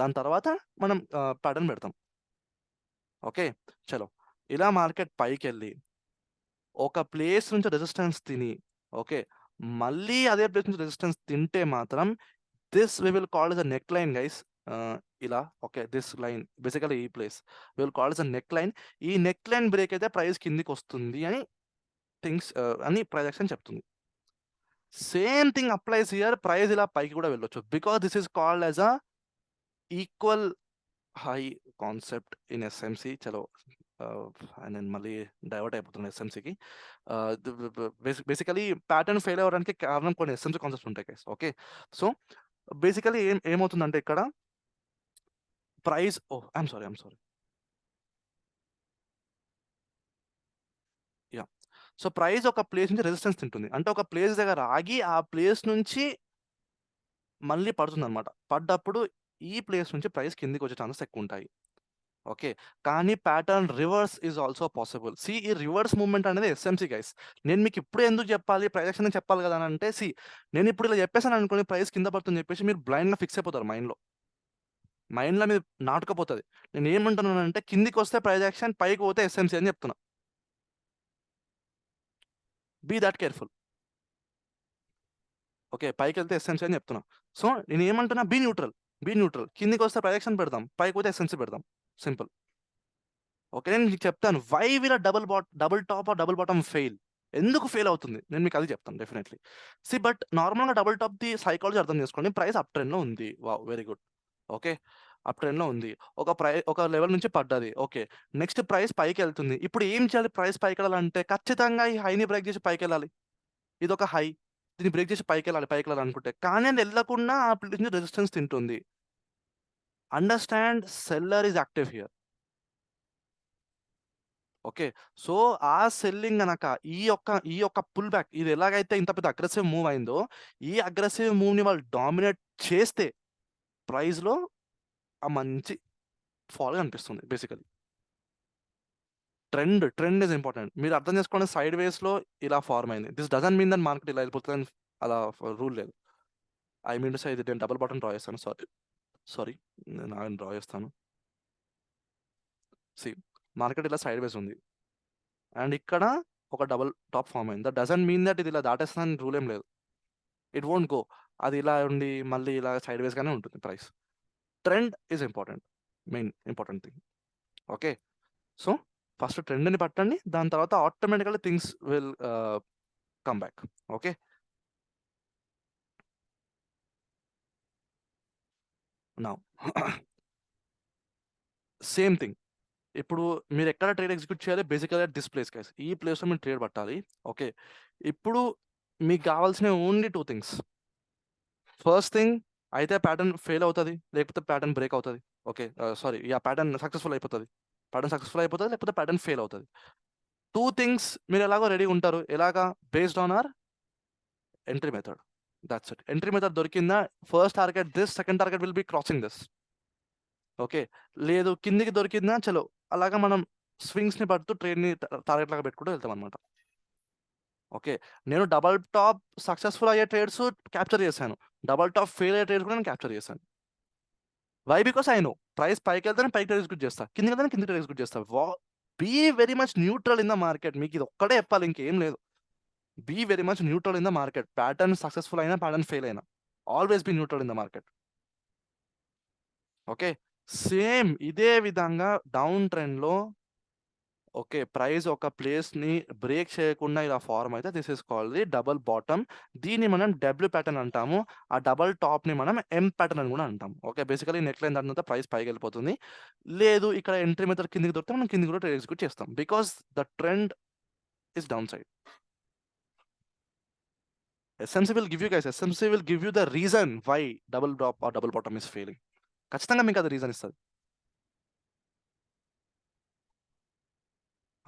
దాని తర్వాత మనం ప్యాటర్న్ పెడతాం. ఓకే, చలో, ఇలా మార్కెట్ పైకి వెళ్ళి ఒక ప్లేస్ నుంచి రెసిస్టెన్స్ తిని, ఓకే, మళ్ళీ అదే ప్లేస్ నుంచి రెసిస్టెన్స్ తింటే మాత్రం this we will call is a neck line guys. ఇలా, ఓకే, దిస్ లైన్ బేసికలీ ఈ place will call is a neck line. ఈ నెక్ లైన్ బ్రేక్ అయితే ప్రైస్ కిందికి వస్తుంది అని థింగ్స్ అని ప్రొజెక్షన్ చెప్తుంది. Same thing applies here. Price ఇలా పైకి కూడా వెళ్ళొచ్చు because this is called as a equal high concept in SMC. చలో, నేను మళ్ళీ డైవర్ట్ అయిపోతున్నాను ఎస్ఎంసికి. బేసికలీ ప్యాటర్న్ ఫెయిల్ అవ్వడానికి కారణం కొన్ని ఎస్ఎంసి కాన్సెప్ట్స్ ఉంటాయి గైస్. ఓకే, సో బేసికలీ ఏమవుతుందంటే ఇక్కడ price, I'm sorry yeah. So price ఒక ప్లేస్ నుంచి రెసిస్టెన్స్ తింటుంది, అంటే ఒక ప్లేస్ దగ్గర ఆగి ఆ ప్లేస్ నుంచి మళ్ళీ పడుతుంది అనమాట. పడ్డప్పుడు ఈ ప్లేస్ నుంచి ప్రైస్ కిందికి వచ్చే ఛాన్సెస్ ఎక్కువ ఉంటాయి. ఓకే, కానీ pattern reverse is also possible. See ఈ రివర్స్ మూవ్మెంట్ అనేది ఎస్ఎంసి గైస్. నేను మీకు ఇప్పుడు ఎందుకు చెప్పాలి, ప్రొజెక్షన్ చెప్పాలి కదా అని అంటే, నేను ఇప్పుడు ఇలా చెప్పేసాను అనుకోని ప్రైస్ కింద పడుతుందని చెప్పేసి మీరు బ్లైండ్గా ఫిక్స్ అయిపోతారు మైండ్లో. మైండ్లో మీద నాటుకపోతుంది. నేను ఏమంటున్నానంటే కిందికి వస్తే ప్రైస్ యాక్షన్, పైకి పోతే ఎస్ఎంసీ అని చెప్తున్నా. Be that careful. ఓకే, పైకి వెళ్తే ఎస్ఎంసీ అని చెప్తున్నా. సో నేను ఏమంటున్నా, బీ న్యూట్రల్. కిందికి వస్తే ప్రైస్ యాక్షన్ పెడదాం, పైకి పోతే ఎస్ఎంసీ పెడదాం, సింపుల్. ఓకే, నేను మీకు చెప్తాను why will double top or double bottom fail, ఎందుకు ఫెయిల్ అవుతుంది నేను మీకు అది చెప్తాను డెఫినెట్లీ. బట్ నార్మల్గా డబుల్ టాప్ ది సైకాలజీ అర్థం చేసుకోండి. ప్రైస్ అప్ ట్రెండ్లో ఉంది, wow very good. Okay, up ట్రెండ్లో ఉంది, ఒక లెవెల్ నుంచి పడ్డది. ఓకే, నెక్స్ట్ ప్రైస్ పైకి వెళ్తుంది. ఇప్పుడు ఏం చేయాలి? ప్రైస్ పైకి వెళ్ళాలంటే ఖచ్చితంగా ఈ హైని బ్రేక్ చేసి పైకి వెళ్ళాలి. ఇది ఒక హై, దీన్ని బ్రేక్ చేసి పైకి వెళ్ళాలి అనుకుంటే, కానీ అది వెళ్ళకుండా ఆ ప్లేస్ నుంచి రెసిస్టెన్స్ తింటుంది. Understand, seller is active here. Okay, so ఆ సెల్లింగ్ గనక ఈ యొక్క పుల్ బ్యాక్, ఇది ఎలాగైతే ఇంత పెద్ద అగ్రెసివ్ మూవ్ అయిందో, ఈ అగ్రెసివ్ మూవ్ని వాళ్ళు డామినేట్ చేస్తే ప్రైస్లో ఆ మంచి ఫాల్ కనిపిస్తుంది. Basically trend is important. మీరు అర్థం చేసుకోండి, సైడ్ వేస్లో ఇలా ఫార్మ్ అయింది. This doesn't mean that market ఇలా వెళ్ళిపోతుంది, అలా రూల్ లేదు. ఐ మీన్ టు సే ఇది నేను డబుల్ బాటమ్ డ్రా చేస్తాను. సారీ నేను డ్రా చేస్తాను. మార్కెట్ ఇలా సైడ్ వేస్ ఉంది అండ్ ఇక్కడ ఒక డబుల్ టాప్ ఫామ్ అయింది. దట్ డజంట్ మీన్ దట్ ఇది ఇలా దాటేస్తుందని రూల్ ఏం లేదు. It won't go. అది ఇలా ఉండి మళ్ళీ ఇలా సైడ్ వేస్గానే ఉంటుంది price. Trend is main important thing. Okay, so first ట్రెండ్ని పట్టండి, దాని తర్వాత automatically things will come back. Okay, now same thing. ఇప్పుడు మీరు ఎక్కడ ట్రేడ్ ఎగ్జిక్యూట్ చేయాలి? బేసికల్గా దిస్ ప్లేస్ గైస్, ఈ ప్లేస్లో మీరు ట్రేడ్ పట్టాలి. ఓకే, ఇప్పుడు మీకు కావాల్సిన ఓన్లీ 2 థింగ్స్. ఫస్ట్ థింగ్, అయితే ప్యాటర్న్ ఫెయిల్ అవుతుంది, లేకపోతే ప్యాటర్న్ బ్రేక్ అవుతుంది. ఓకే, సారీ, ప్యాటర్న్ సక్సెస్ఫుల్ అయిపోతుంది. లేకపోతే ప్యాటర్న్ ఫెయిల్ అవుతుంది. 2 థింగ్స్ మీరు ఎలాగో రెడీ ఉంటారు. ఎలాగా? Based on our entry method. That's it. Entry method దొరికిందా, first target this, second target will be crossing this. Okay, లేదు కిందికి దొరికిందా, చలో అలాగా మనం స్వింగ్స్ని పడుతూ ట్రేడ్ని టార్గెట్ లాగా పెట్టుకుంటూ వెళ్తాం అనమాట. ఓకే, నేను డబల్ టాప్ సక్సెస్ఫుల్ అయ్యే ట్రేడ్స్ క్యాప్చర్ చేశాను, డబల్ టాప్ ఫెయిల్ అయ్యే ట్రేడ్స్ కూడా నేను క్యాప్చర్ చేశాను. Why? Because I know price పైకి వెళ్తానే పైకి ట్రేడ్ ఎగ్జిక్యూట్ చేస్తా, కిందికి వెళ్తానే కిందికి ట్రేడ్ ఎగ్జిక్యూట్ చేస్తా. Be very much neutral in the market. మీకు ఇది ఒక్కడే చెప్పాలి, ఇంకేం లేదు. Be very much neutral in the market. Pattern successful అయినా ప్యాటర్న్ ఫెయిల్ అయినా, always be neutral in the market. Okay, same ఇదే విధంగా డౌన్ ట్రెండ్లో ఓకే, ప్రైస్ ఒక ప్లేస్ని బ్రేక్ చేయకుండా ఇలా ఫార్మ్ అయితే this is called the double bottom. దీన్ని మనం డబ్ల్యూ ప్యాటర్న్ అంటాము. ఆ డబల్ టాప్ని మనం ఎం ప్యాటర్న్ అని కూడా అంటాం. ఓకే, బేసికలీ నెక్ లైన్ దాని ప్రైస్ పైకి వెళ్ళిపోతుంది. లేదు ఇక్కడ ఎంట్రీ మెథడ్ కిందికి దొరికితే మనం కిందికి కూడా ట్రేడ్ ఎగ్జిక్యూట్ చేస్తాం, because the trend is down side. SMC will give you the reason why double top or double bottom is failing. ఖచ్చితంగా మీకు అది రీజన్ ఇస్తుంది.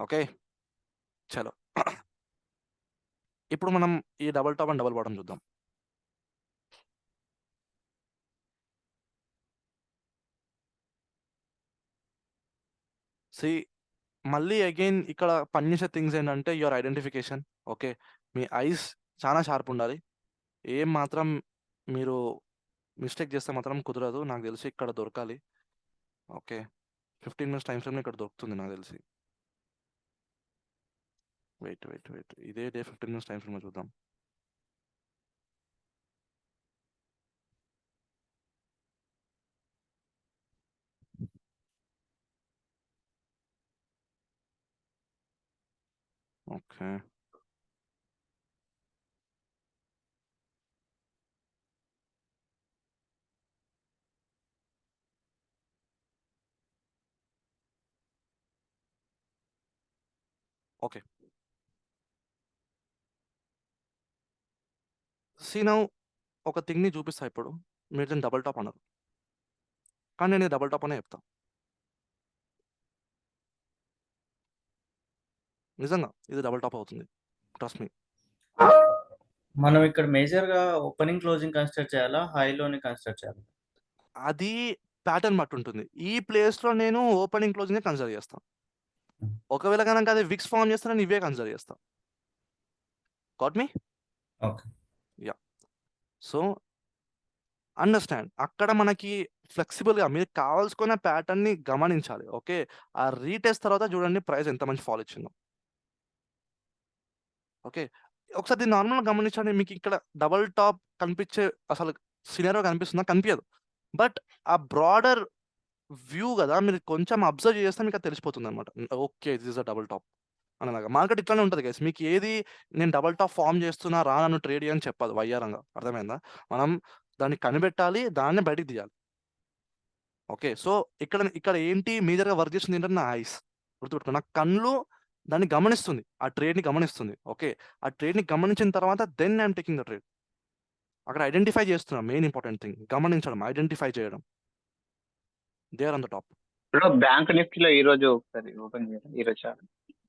ఓకే, చలో ఇప్పుడు మనం ఈ double top and double bottom చూద్దాం. మళ్ళీ అగైన్ ఇక్కడ పనిచేసే థింగ్స్ ఏంటంటే your identification. Okay, me ice చాలా షార్ప్ ఉండాలి. ఏం మాత్రం మీరు మిస్టేక్ చేస్తే మాత్రం కుదరదు. నాకు తెలిసి ఇక్కడ దొరకాలి. ఓకే, 15 minutes టైం ఫ్రేమ్లో ఇక్కడ దొరుకుతుంది నాకు తెలిసి. వెయిట్ ఇదే డే 15 minutes టైం ఫ్రేమ్లో చూద్దాం. ఓకే, ఓకే, నౌ ఒక థింగ్ని చూపిస్తా. ఇప్పుడు మీరు దీన్ని డబుల్ టాప్ అన్నారు, కానీ నేను డబుల్ టాప్ అనే చెప్తా. నిజంగా ఇది డబుల్ టాప్ అవుతుంది, ట్రస్ట్ మీ. మనం ఇక్కడ మేజర్ గా ఓపెనింగ్ క్లోజింగ్ కన్సిడర్ చేయాలా, హైలోని కన్సిడర్ చేయాలా? అది ప్యాటర్న్ బట్టి ఉంటుంది. ఈ ప్లేస్లో నేను ఓపెనింగ్ క్లోజింగ్ కన్సిడర్ చేస్తాను. ఒకవేళ కనుక అది విక్స్ ఫామ్ చేస్తే నేను ఇవే కన్సిడర్ చేస్తాను. Got me? Okay, so understand. అక్కడ మనకి ఫ్లెక్సిబుల్‌గా మీకు కావాల్సుకున్న ప్యాటర్న్‌ని గమనించాలి. ఓకే. ఆ రీటెస్ట్ తర్వాత చూడండి ప్రైస్ ఎంత మంచి ఫాల్ ఇచ్చిందో. ఓకే. ఒకసారి దీన్ని నార్మల్‌గా గమనించండి. మీకు ఇక్కడ డబుల్ టాప్ కనిపించే అసలు సినారియో కనిపిస్తుందా? కనిపియదు. బట్ ఆ బ్రాడర్ వ్యూ గదా! మీరు కొంచెం అబ్జర్వ్ చేస్తే మీకు అది తెలిసిపోతుందన్నమాట. Okay. This is a double top అనేలాగా. మార్కెట్ ఇట్లానే ఉంటది గైస్. మీకు ఏది నేను డబుల్ టాప్ ఫార్మ్ చేస్తున్నా రా నన్ను ట్రేడ్ చేయని చెప్పదు వయ్యారంగా. అర్థమైందా? మనం దాన్ని కనిపెట్టాలి. దాన్ని బయటికి తీయాలి. ఓకే. సో, ఇక్కడ ఏంటి మేజర్‌గా వర్క్ చేస్తుంది ఏంటంటే నా ఐస్. గుర్తుపెట్టుకో. నా కళ్ళు దాన్ని గమనిస్తుంది. ఆ ట్రేడ్‌ని గమనిస్తుంది. ఓకే. ఆ ట్రేడ్‌ని గమనించిన తర్వాత then I am taking the trade. అక్కడ ఐడెంటిఫై చేస్తున్నా మెయిన్ ఇంపార్టెంట్ థింగ్. గమనించడం, ఐడెంటిఫై చేయడం. They are on the top. Bro bank నిఫ్టీలో ఈ రోజు ఒకసారి ఓపెన్ చేయాలి ఈ రోజు చాలు.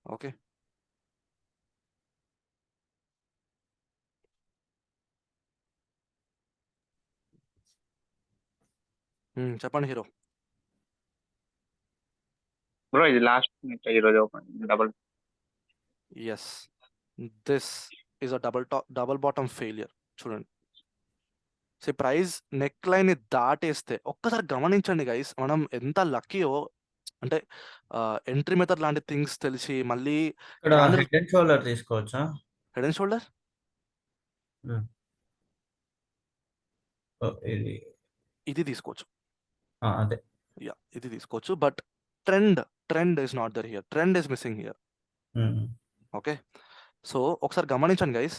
ఓకే. చెప్పండి హీరో. బ్రో ఇది లాస్ట్ ఈ రోజు open double. Yes. This is a double bottom failure. చూడండి. ప్రైస్ నెక్ లైన్‌ని దాటేస్తే ఒక్కసారి గమనించండి గైస్. మనం ఎంత లక్కీయో అంటే ఎంట్రీ మెథడ్ లాంటి థింగ్స్ తెలిసి మళ్ళీ ఇక్కడ క్యాండిల్ హెడ్ అండ్ షోల్డర్ తీసుకోవచ్చా? హెడ్ అండ్ షోల్డర్ ఇది ఇది తీసుకోవచ్చు. అదే. యాహ్! ఇది తీసుకోవచ్చు. But trend is not there here. Trend is missing here. Okay. So, ఒకసారి గమనించండి గైస్.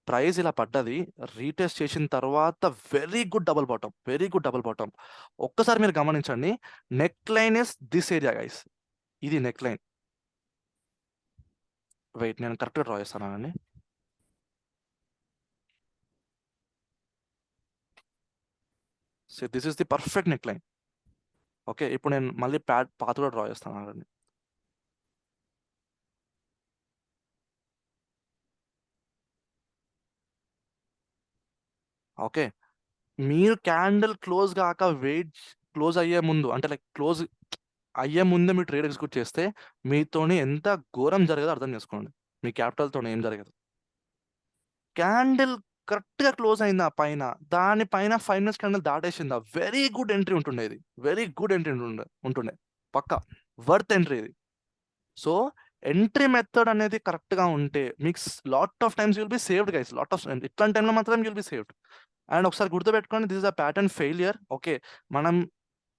ప్రైస్ ఇలా పడ్డది. రీటెస్ట్ చేసిన తర్వాత వెరీ గుడ్ డబుల్ బాటమ్. ఒక్కసారి మీరు గమనించండి. Neck line is this area guys. ఇది నెక్ లైన్. వెయిట్ నేను కరెక్ట్‌గా డ్రా చేస్తానండి. This is the perfect neck line. Okay. ఇప్పుడు నేను మళ్ళీ పాత్ కూడా డ్రా చేస్తాను ఆగండి. ఓకే. మీరు క్యాండిల్ క్లోజ్ గాక క్లోజ్ అయ్యే ముందు అంటే లైక్ క్లోజ్ అయ్యే ముందే మీరు ట్రేడ్ ఎగ్జిక్యూట్ చేస్తే మీతోని ఎంత ఘోరం జరగదో అర్థం చేసుకోండి. మీ క్యాపిటల్‌తోని ఏం జరగదు. క్యాండిల్ కరెక్ట్‌గా క్లోజ్ అయిందా పైన, దాని పైన 5 మినిట్స్ క్యాండిల్ దాటేసిందా వెరీ గుడ్ ఎంట్రీ ఉంటుండే ఇది. వెరీ గుడ్ ఎంట్రీ ఉంటుండే. పక్కా. వర్త్ ఎంట్రీ ఇది. సో, ఎంట్రీ మెథడ్ అనేది కరెక్ట్‌గా ఉంటే మీకు lot of times you will be saved guys. ఇట్లాంటి టైంలో మాత్రం you will be saved. And ఒకసారి గుర్తుపెట్టుకోండి this is a pattern failure. Okay. మనం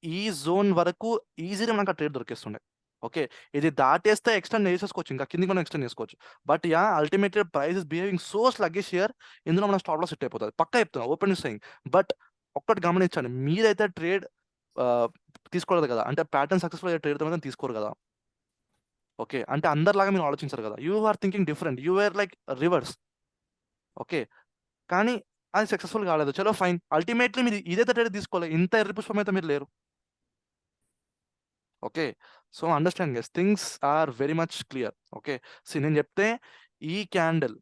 ఈ జోన్ వరకు ఈజీగా మనకు ఆ ట్రేడ్ దొరికేస్తుండే. ఓకే. ఇది దాటేస్తే ఎక్స్టెండ్ చేసేసుకోవచ్చు. ఇంకా కిందకి మనం ఎక్స్టెండ్ చేసుకోవచ్చు. But ultimately price is behaving so sluggish here. ఇందులో మన స్టాప్ లాస్ హిట్ అయిపోతది. పక్కా చెప్తున్నా. Open saying. బట్ ఒక్కటి గమనించండి. మీరైతే ట్రేడ్ తీసుకోలేదు కదా! అంటే ప్యాటర్న్ సక్సెస్‌ఫుల్ అయ్యే ట్రేడ్ మాత్రం తీసుకోరు కదా! ఓకే. అంటే అందరిలాగా మీరు ఆలోచించరు కదా! You are thinking different. You are like reverse. Okay. కానీ అది సక్సెస్‌ఫుల్ కాలేదు. చలో ఫైన్. అల్టిమేట్‌లీ మీరు ఇదైతే ట్రేడ్ తీసుకోలే. ఇంత ఎర్రి పుష్పం అయితే మీరు లేరు. Okay. So, understand guys. Things are very much clear. Okay. నేను చెప్తే ఈ క్యాండిల్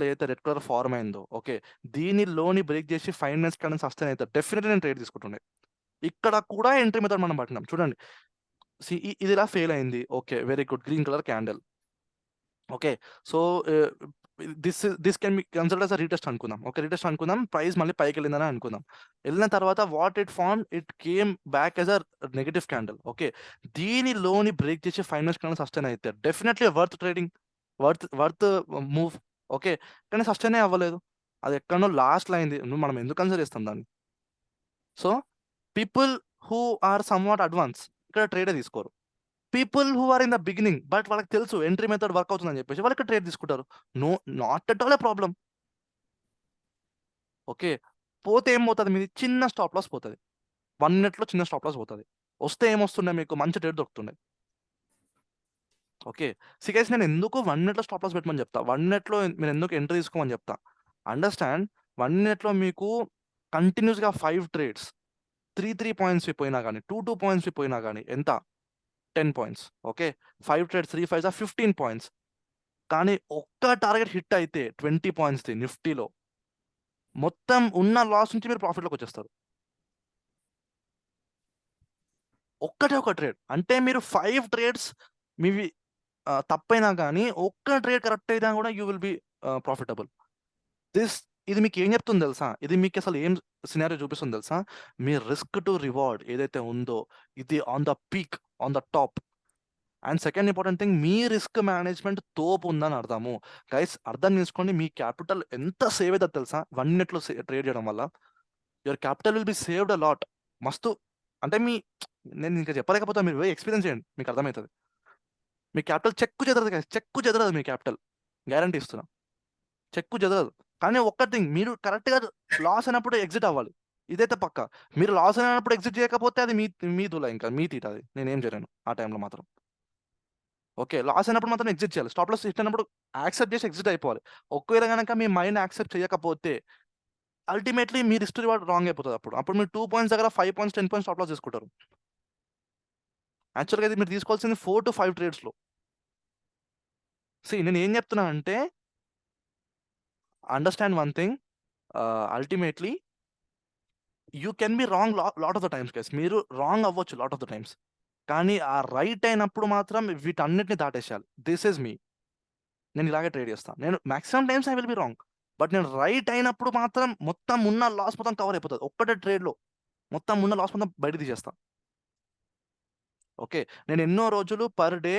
ఏదైతే రెడ్ కలర్ ఫార్మ్ అయిందో ఓకే. దీని లోని బ్రేక్ చేసి 5 మినిట్స్ క్యాండిల్ సస్టైన్ అయితే డెఫినెట్‌లీ నేను ట్రేడ్ తీసుకుంటుండే. ఇక్కడ కూడా ఎంట్రీ మెథడ్ మనం పట్టినాం. చూడండి. ఇది ఇలా ఫెయిల్ అయింది. Okay. Very good. Green colour candle. Okay. So, this can be considered as a retest అనుకుందాం. ఓకే. రీటెస్ట్ అనుకుందాం. ప్రైస్ మళ్ళీ పైకెళ్ళిందని అనుకుందాం. ఎళ్ళిన తర్వాత what it form it came back as a negative candle. Okay. దీని లోని బ్రేక్ చేసి 5 మినిట్స్ క్యాండిల్ సస్టైన్ అయితే definitely worth trading. Worth move. Okay. కానీ సస్టైనే అవ్వలేదు. అది ఎక్కడనో లాస్ట్‌లో అయింది. మనం ఎందుకు కన్సిడర్ చేస్తాం దాన్ని? So, people who are somewhat advance ఇక్కడ ట్రేడే తీసుకోరు. People who are in the beginning but వాళ్ళకి తెలుసు ఎంట్రీ మెథడ్ వర్క్ అవుతుందని చెప్పేసి వాళ్ళకి ట్రేడ్ తీసుకుంటారు. Not at all A problem. Okay. పోతే ఏం పోతది మీది? చిన్న స్టాప్ లాస్ పోతది. 1 మినిట్‌లో చిన్న స్టాప్ లాస్ పోతది. వస్తే ఏమొస్తుండే మీకు మంచి ట్రేడ్ దొరుకుతుండే. ఓకే. గైస్ నేను ఎందుకు 1 మినిట్‌లో స్టాప్ లాస్ పెట్టమని చెప్తా. 1 మినిట్‌లో మీరు ఎందుకు ఎంట్రీ తీసుకోమని చెప్తా. అండర్‌స్టాండ్ 1 మినిట్‌లో మీకు కంటిన్యూస్‌గా 5 ట్రేడ్స్ 3 పాయింట్స్‌వి పోయినా గాని, 2 పాయింట్స్‌వి పోయినా గాని ఎంత? 10 పాయింట్స్. ఓకే. 5 trades 3 5 15 points. కానీ ఒక్క టార్గెట్ హిట్ అయితే 20 పాయింట్స్‌ది నిఫ్టీలో మొత్తం ఉన్న లాస్ నుంచి మీరు ప్రాఫిట్‌లోకొచ్చేస్తారు. ఒక్కటే ఒక ట్రేడ్. అంటే మీరు 5 ట్రేడ్స్ మీవి తప్పైనా గానీ ఒక్క ట్రేడ్ కరెక్ట్ అయినా గూడా you will B profitable. This ఇది మీకు ఏం చెప్తుంది తెలుసా? ఇది మీకు అసలు ఏం సినారియో చూపిస్తుంది తెలుసా? మీ రిస్క్ టు రివార్డ్ ఏదైతే ఉందో ఇది on the peak, on the top. And second important thing, me risk management తోపు ఉందని అర్థము. గైస్ అర్థం చేసుకోండి, మీ క్యాపిటల్ ఎంత సేవ్ అవుతుంది తెలుసా 1 minute ట్రేడ్ చేయడం వల్ల? Your capital will be saved a lot. మస్తు అంటే నేను ఇంకా చెప్పలేకపోతే మీరు ఎక్స్పీరియన్స్ చేయండి, మీకు అర్థమవుతుంది. మీ క్యాపిటల్ చెక్కు చెదరదు గైస్, చెక్కు చెదరదు మీ క్యాపిటల్, గ్యారంటీ ఇస్తున్నా, చెక్కు చెదరదు. కానీ ఒక్క థింగ్, మీరు కరెక్ట్గా లాస్ అయినప్పుడు ఎగ్జిట్ అవ్వాలి, ఇదైతే పక్క. మీరు లాస్ అయినప్పుడు ఎగ్జిట్ చేయకపోతే అది మీ దులా, ఇంకా మీ తీట, అది నేనేం చేయలేను ఆ టైంలో మాత్రం. ఓకే, లాస్ అయినప్పుడు మాత్రం ఎగ్జిట్ చేయాలి. స్టాప్ లాస్ హిట్ అయినప్పుడు యాక్సెప్ట్ చేసి ఎగ్జిట్ అయిపోవాలి. ఒకవేళ కనుక మీ మైండ్ యాక్సెప్ట్ చేయకపోతే అల్టిమేట్లీ మీ రిస్క్ రివార్డ్ రాంగ్ అయిపోతుంది. అప్పుడు మీరు 2 points దగ్గర 5 points 10 points స్టాప్ లాస్ తీసుకుంటారు. యాక్చువల్గా ఇది మీరు తీసుకోవాల్సింది 4 to 5 ట్రేడ్స్లో. నేను ఏం చెప్తున్నా అంటే understand one thing, ultimately you can be wrong lot of the times guys. మీరు రాంగ్ అవ్వచ్చు లాట్ ఆఫ్ ద టైమ్స్, కానీ ఆ రైట్ అయినప్పుడు మాత్రం వీటన్నిటిని దాటేసేయాలి. దిస్ ఈజ్ మీ. నేను ఇలాగే ట్రేడ్ చేస్తాను. నేను maximum times I will be wrong, but నేను రైట్ అయినప్పుడు మాత్రం మొత్తం ఉన్న లాస్ మొత్తం కవర్ అయిపోతుంది. ఒక్కటే ట్రేడ్లో మొత్తం ఉన్న లాస్ మొత్తం బయట తీసేస్తాను. ఓకే, నేను ఎన్నో రోజులు పర్ డే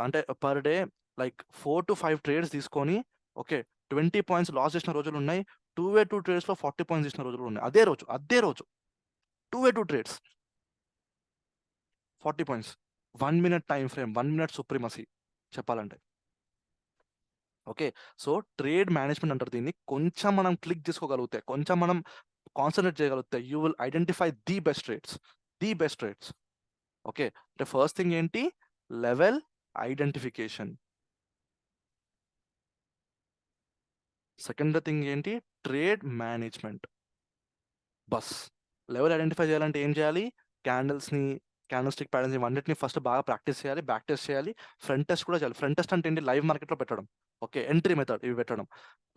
అంటే per day like 4 to 5 trades తీసుకొని ఓకే 20 points లాస్ చేసిన రోజులు ఉన్నాయి. 2 ట్రేడ్స్లో 40 points చేసిన రోజులు ఉన్నాయి. అదే రోజు 2 trades 40 points, 1 minute time frame, 1 minute supremacy చెప్పాలంటే. ఓకే, సో ట్రేడ్ మేనేజ్మెంట్ అంటారు దీన్ని. కొంచెం మనం క్లిక్ చేసుకోగలిగితే, కొంచెం మనం కాన్సన్ట్రేట్ చేయగలిగితే you will identify the best trades. Okay, అంటే ఫస్ట్ థింగ్ ఏంటి? Level identification. సెకండ్ థింగ్ ఏంటి? Trade management. Bus level identify చేయాలంటే ఏం చేయాలి? క్యాండిల్ స్టిక్ ప్యాటర్న్స్ ఇవన్నిటిని ఫస్ట్ బాగా ప్రాక్టీస్ చేయాలి, బ్యాక్ టెస్ట్ చేయాలి, ఫ్రంట్ టెస్ట్ కూడా చేయాలి. ఫ్రంట్ టెస్ట్ అంటే ఏంటి? లైవ్ మార్కెట్లో పెట్టడం. ఓకే, ఎంట్రీ మెథడ్ ఇవి పెట్టడం.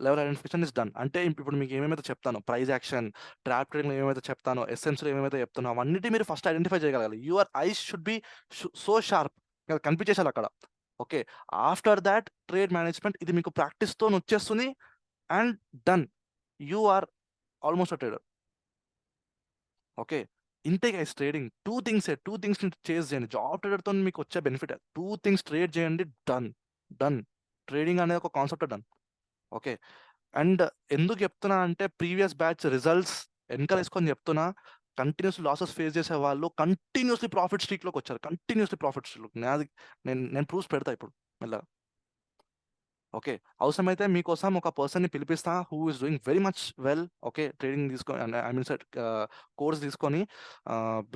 Level identification is done. అంటే ఇప్పుడు మీకు ఏమేమైతే చెప్తానో, ప్రైస్ యాక్షన్, ట్రాప్ ట్రేడింగ్లో ఏమైతే చెప్తానో, ఎస్ఎన్స్లో ఏమైతే చెప్తానో అవన్నిటి మీరు ఫస్ట్ ఐడెంటిఫై చేయగలగాలి. Your eyes should be so sharp, కనిపించేసాలి అక్కడ. Okay, after that trade management ఇది మీకు ప్రాక్టీస్తో వచ్చేస్తుంది and done, you are almost a trader. Okay, ఇంతే guys trading. Two things change చేయండి. జాబ్ ట్రేడర్తో మీకు వచ్చే బెనిఫిట్ 2 things ట్రేడ్ చేయండి, డన్. ట్రేడింగ్ అనేది ఒక కాన్సెప్ట్ డన్. ఓకే, అండ్ ఎందుకు చెప్తున్నా అంటే ప్రీవియస్ బ్యాచ్ రిజల్ట్స్ వెనకాల వేసుకొని చెప్తున్నా. కంటిన్యూస్ లాసెస్ ఫేస్ చేసే వాళ్ళు కంటిన్యూస్లీ ప్రాఫిట్ స్ట్రీక్లోకి వచ్చారు. నేను ప్రూఫ్స్ పెడతా ఇప్పుడు మెల్లగా. ఓకే, అవసరమైతే మీకోసం ఒక పర్సన్ని పిలిపిస్తా who is doing very much well. Okay, trading తీసుకొని ఐ మీన్ కోర్స్ తీసుకొని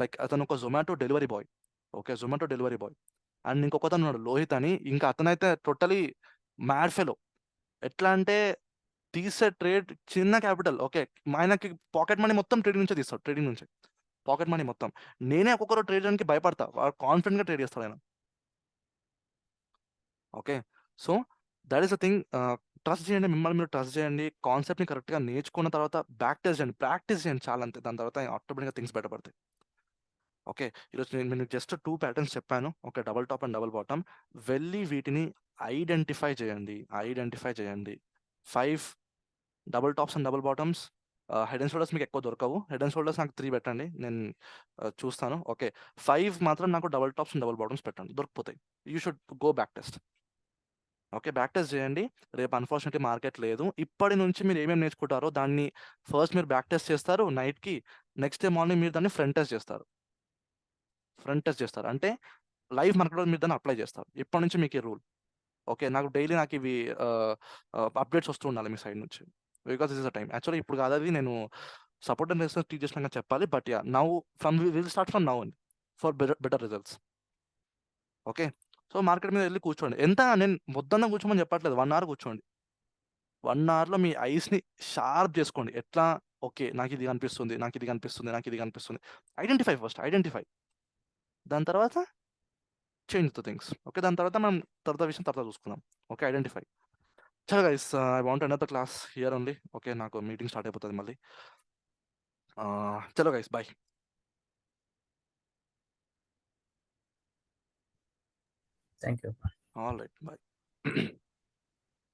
లైక్ అతను ఒక జొమాటో డెలివరీ బాయ్. అండ్ ఇంకొక అతను ఉన్నాడు లోహిత్ అని. ఇంకా అతనైతే టోటలీ మ్యాడ్ ఫెలో. ఎట్లా అంటే తీసే ట్రేడ్ చిన్న క్యాపిటల్. ఓకే, ఆయనకి పాకెట్ మనీ మొత్తం ట్రేడింగ్ నుంచే తీస్తాడు. పాకెట్ మనీ మొత్తం. నేనే ఒక్కొక్కరు ట్రేడ్ చేయడానికి భయపడతా, కాన్ఫిడెంట్గా ట్రేడ్ చేస్తాడు ఆయన. Okay, so that is the thing. Trust చేయండి, మిమ్మల్ని మీరు ట్రస్ట్ చేయండి. కాన్సెప్ట్ని కరెక్ట్గా నేర్చుకున్న తర్వాత బ్యాక్ టెస్ట్ చేయండి, ప్రాక్టీస్ చేయండి, చాలా అంతే. దాని తర్వాత ఆటోమేటిక్గా థింగ్స్ బయటపడతాయి. ఓకే, ఈరోజు నేను జస్ట్ 2 patterns చెప్పాను. Okay, double top and double bottom. వెళ్ళి వీటిని ఐడెంటిఫై చేయండి. 5 double tops and double bottoms. Head and shoulders మీకు ఎక్కువ దొరకవు. హెడ్ అండ్ షోల్డర్స్ నాకు 3 పెట్టండి, నేను చూస్తాను. ఓకే, 5 మాత్రం నాకు double tops and double bottoms పెట్టండి, దొరికిపోతాయి. You should go back test. Okay, back test చేయండి. రేపు అన్ఫార్చునేట్లీ మార్కెట్ లేదు. ఇప్పటి నుంచి మీరు ఏమేమి నేర్చుకుంటారో దాన్ని ఫస్ట్ మీరు బ్యాక్ టెస్ట్ చేస్తారు నైట్కి. నెక్స్ట్ డే మార్నింగ్ మీరు దాన్ని ఫ్రంట్ టెస్ట్ చేస్తారు. అంటే లైవ్ మార్కెట్లో మీరు దాన్ని అప్లై చేస్తారు. ఇప్పటి నుంచి మీకు ఈ రూల్. ఓకే, నాకు డైలీ ఇవి అప్డేట్స్ వస్తూ ఉండాలి మీ సైడ్ నుంచి, because this is a time. Actually ఇప్పుడు కాదు, అది నేను సపోర్ట్ అండ్ రెసిస్టెన్స్ టీచ్ చేసినాక చెప్పాలి. But yeah, now will start from now అండి for better results. Okay, so market మీద వెళ్ళి కూర్చోండి. నేను మొత్తం కూర్చోమని చెప్పట్లేదు, 1 hour కూర్చోండి. 1 hourలో మీ ఐస్ని షార్ప్ చేసుకోండి. ఎట్లా? ఓకే, నాకు ఇది కనిపిస్తుంది. ఐడెంటిఫై. దాని తర్వాత చేంజ్ ద థింగ్స్. ఓకే, దాని తర్వాత మనం విషయం తర్వాత చూసుకుందాం. Okay, identify. చలో guys, I want another class here only. Okay, నాకు మీటింగ్ స్టార్ట్ అయిపోతుంది మళ్ళీ. చలో guys, bye. Thank you. All right, bye.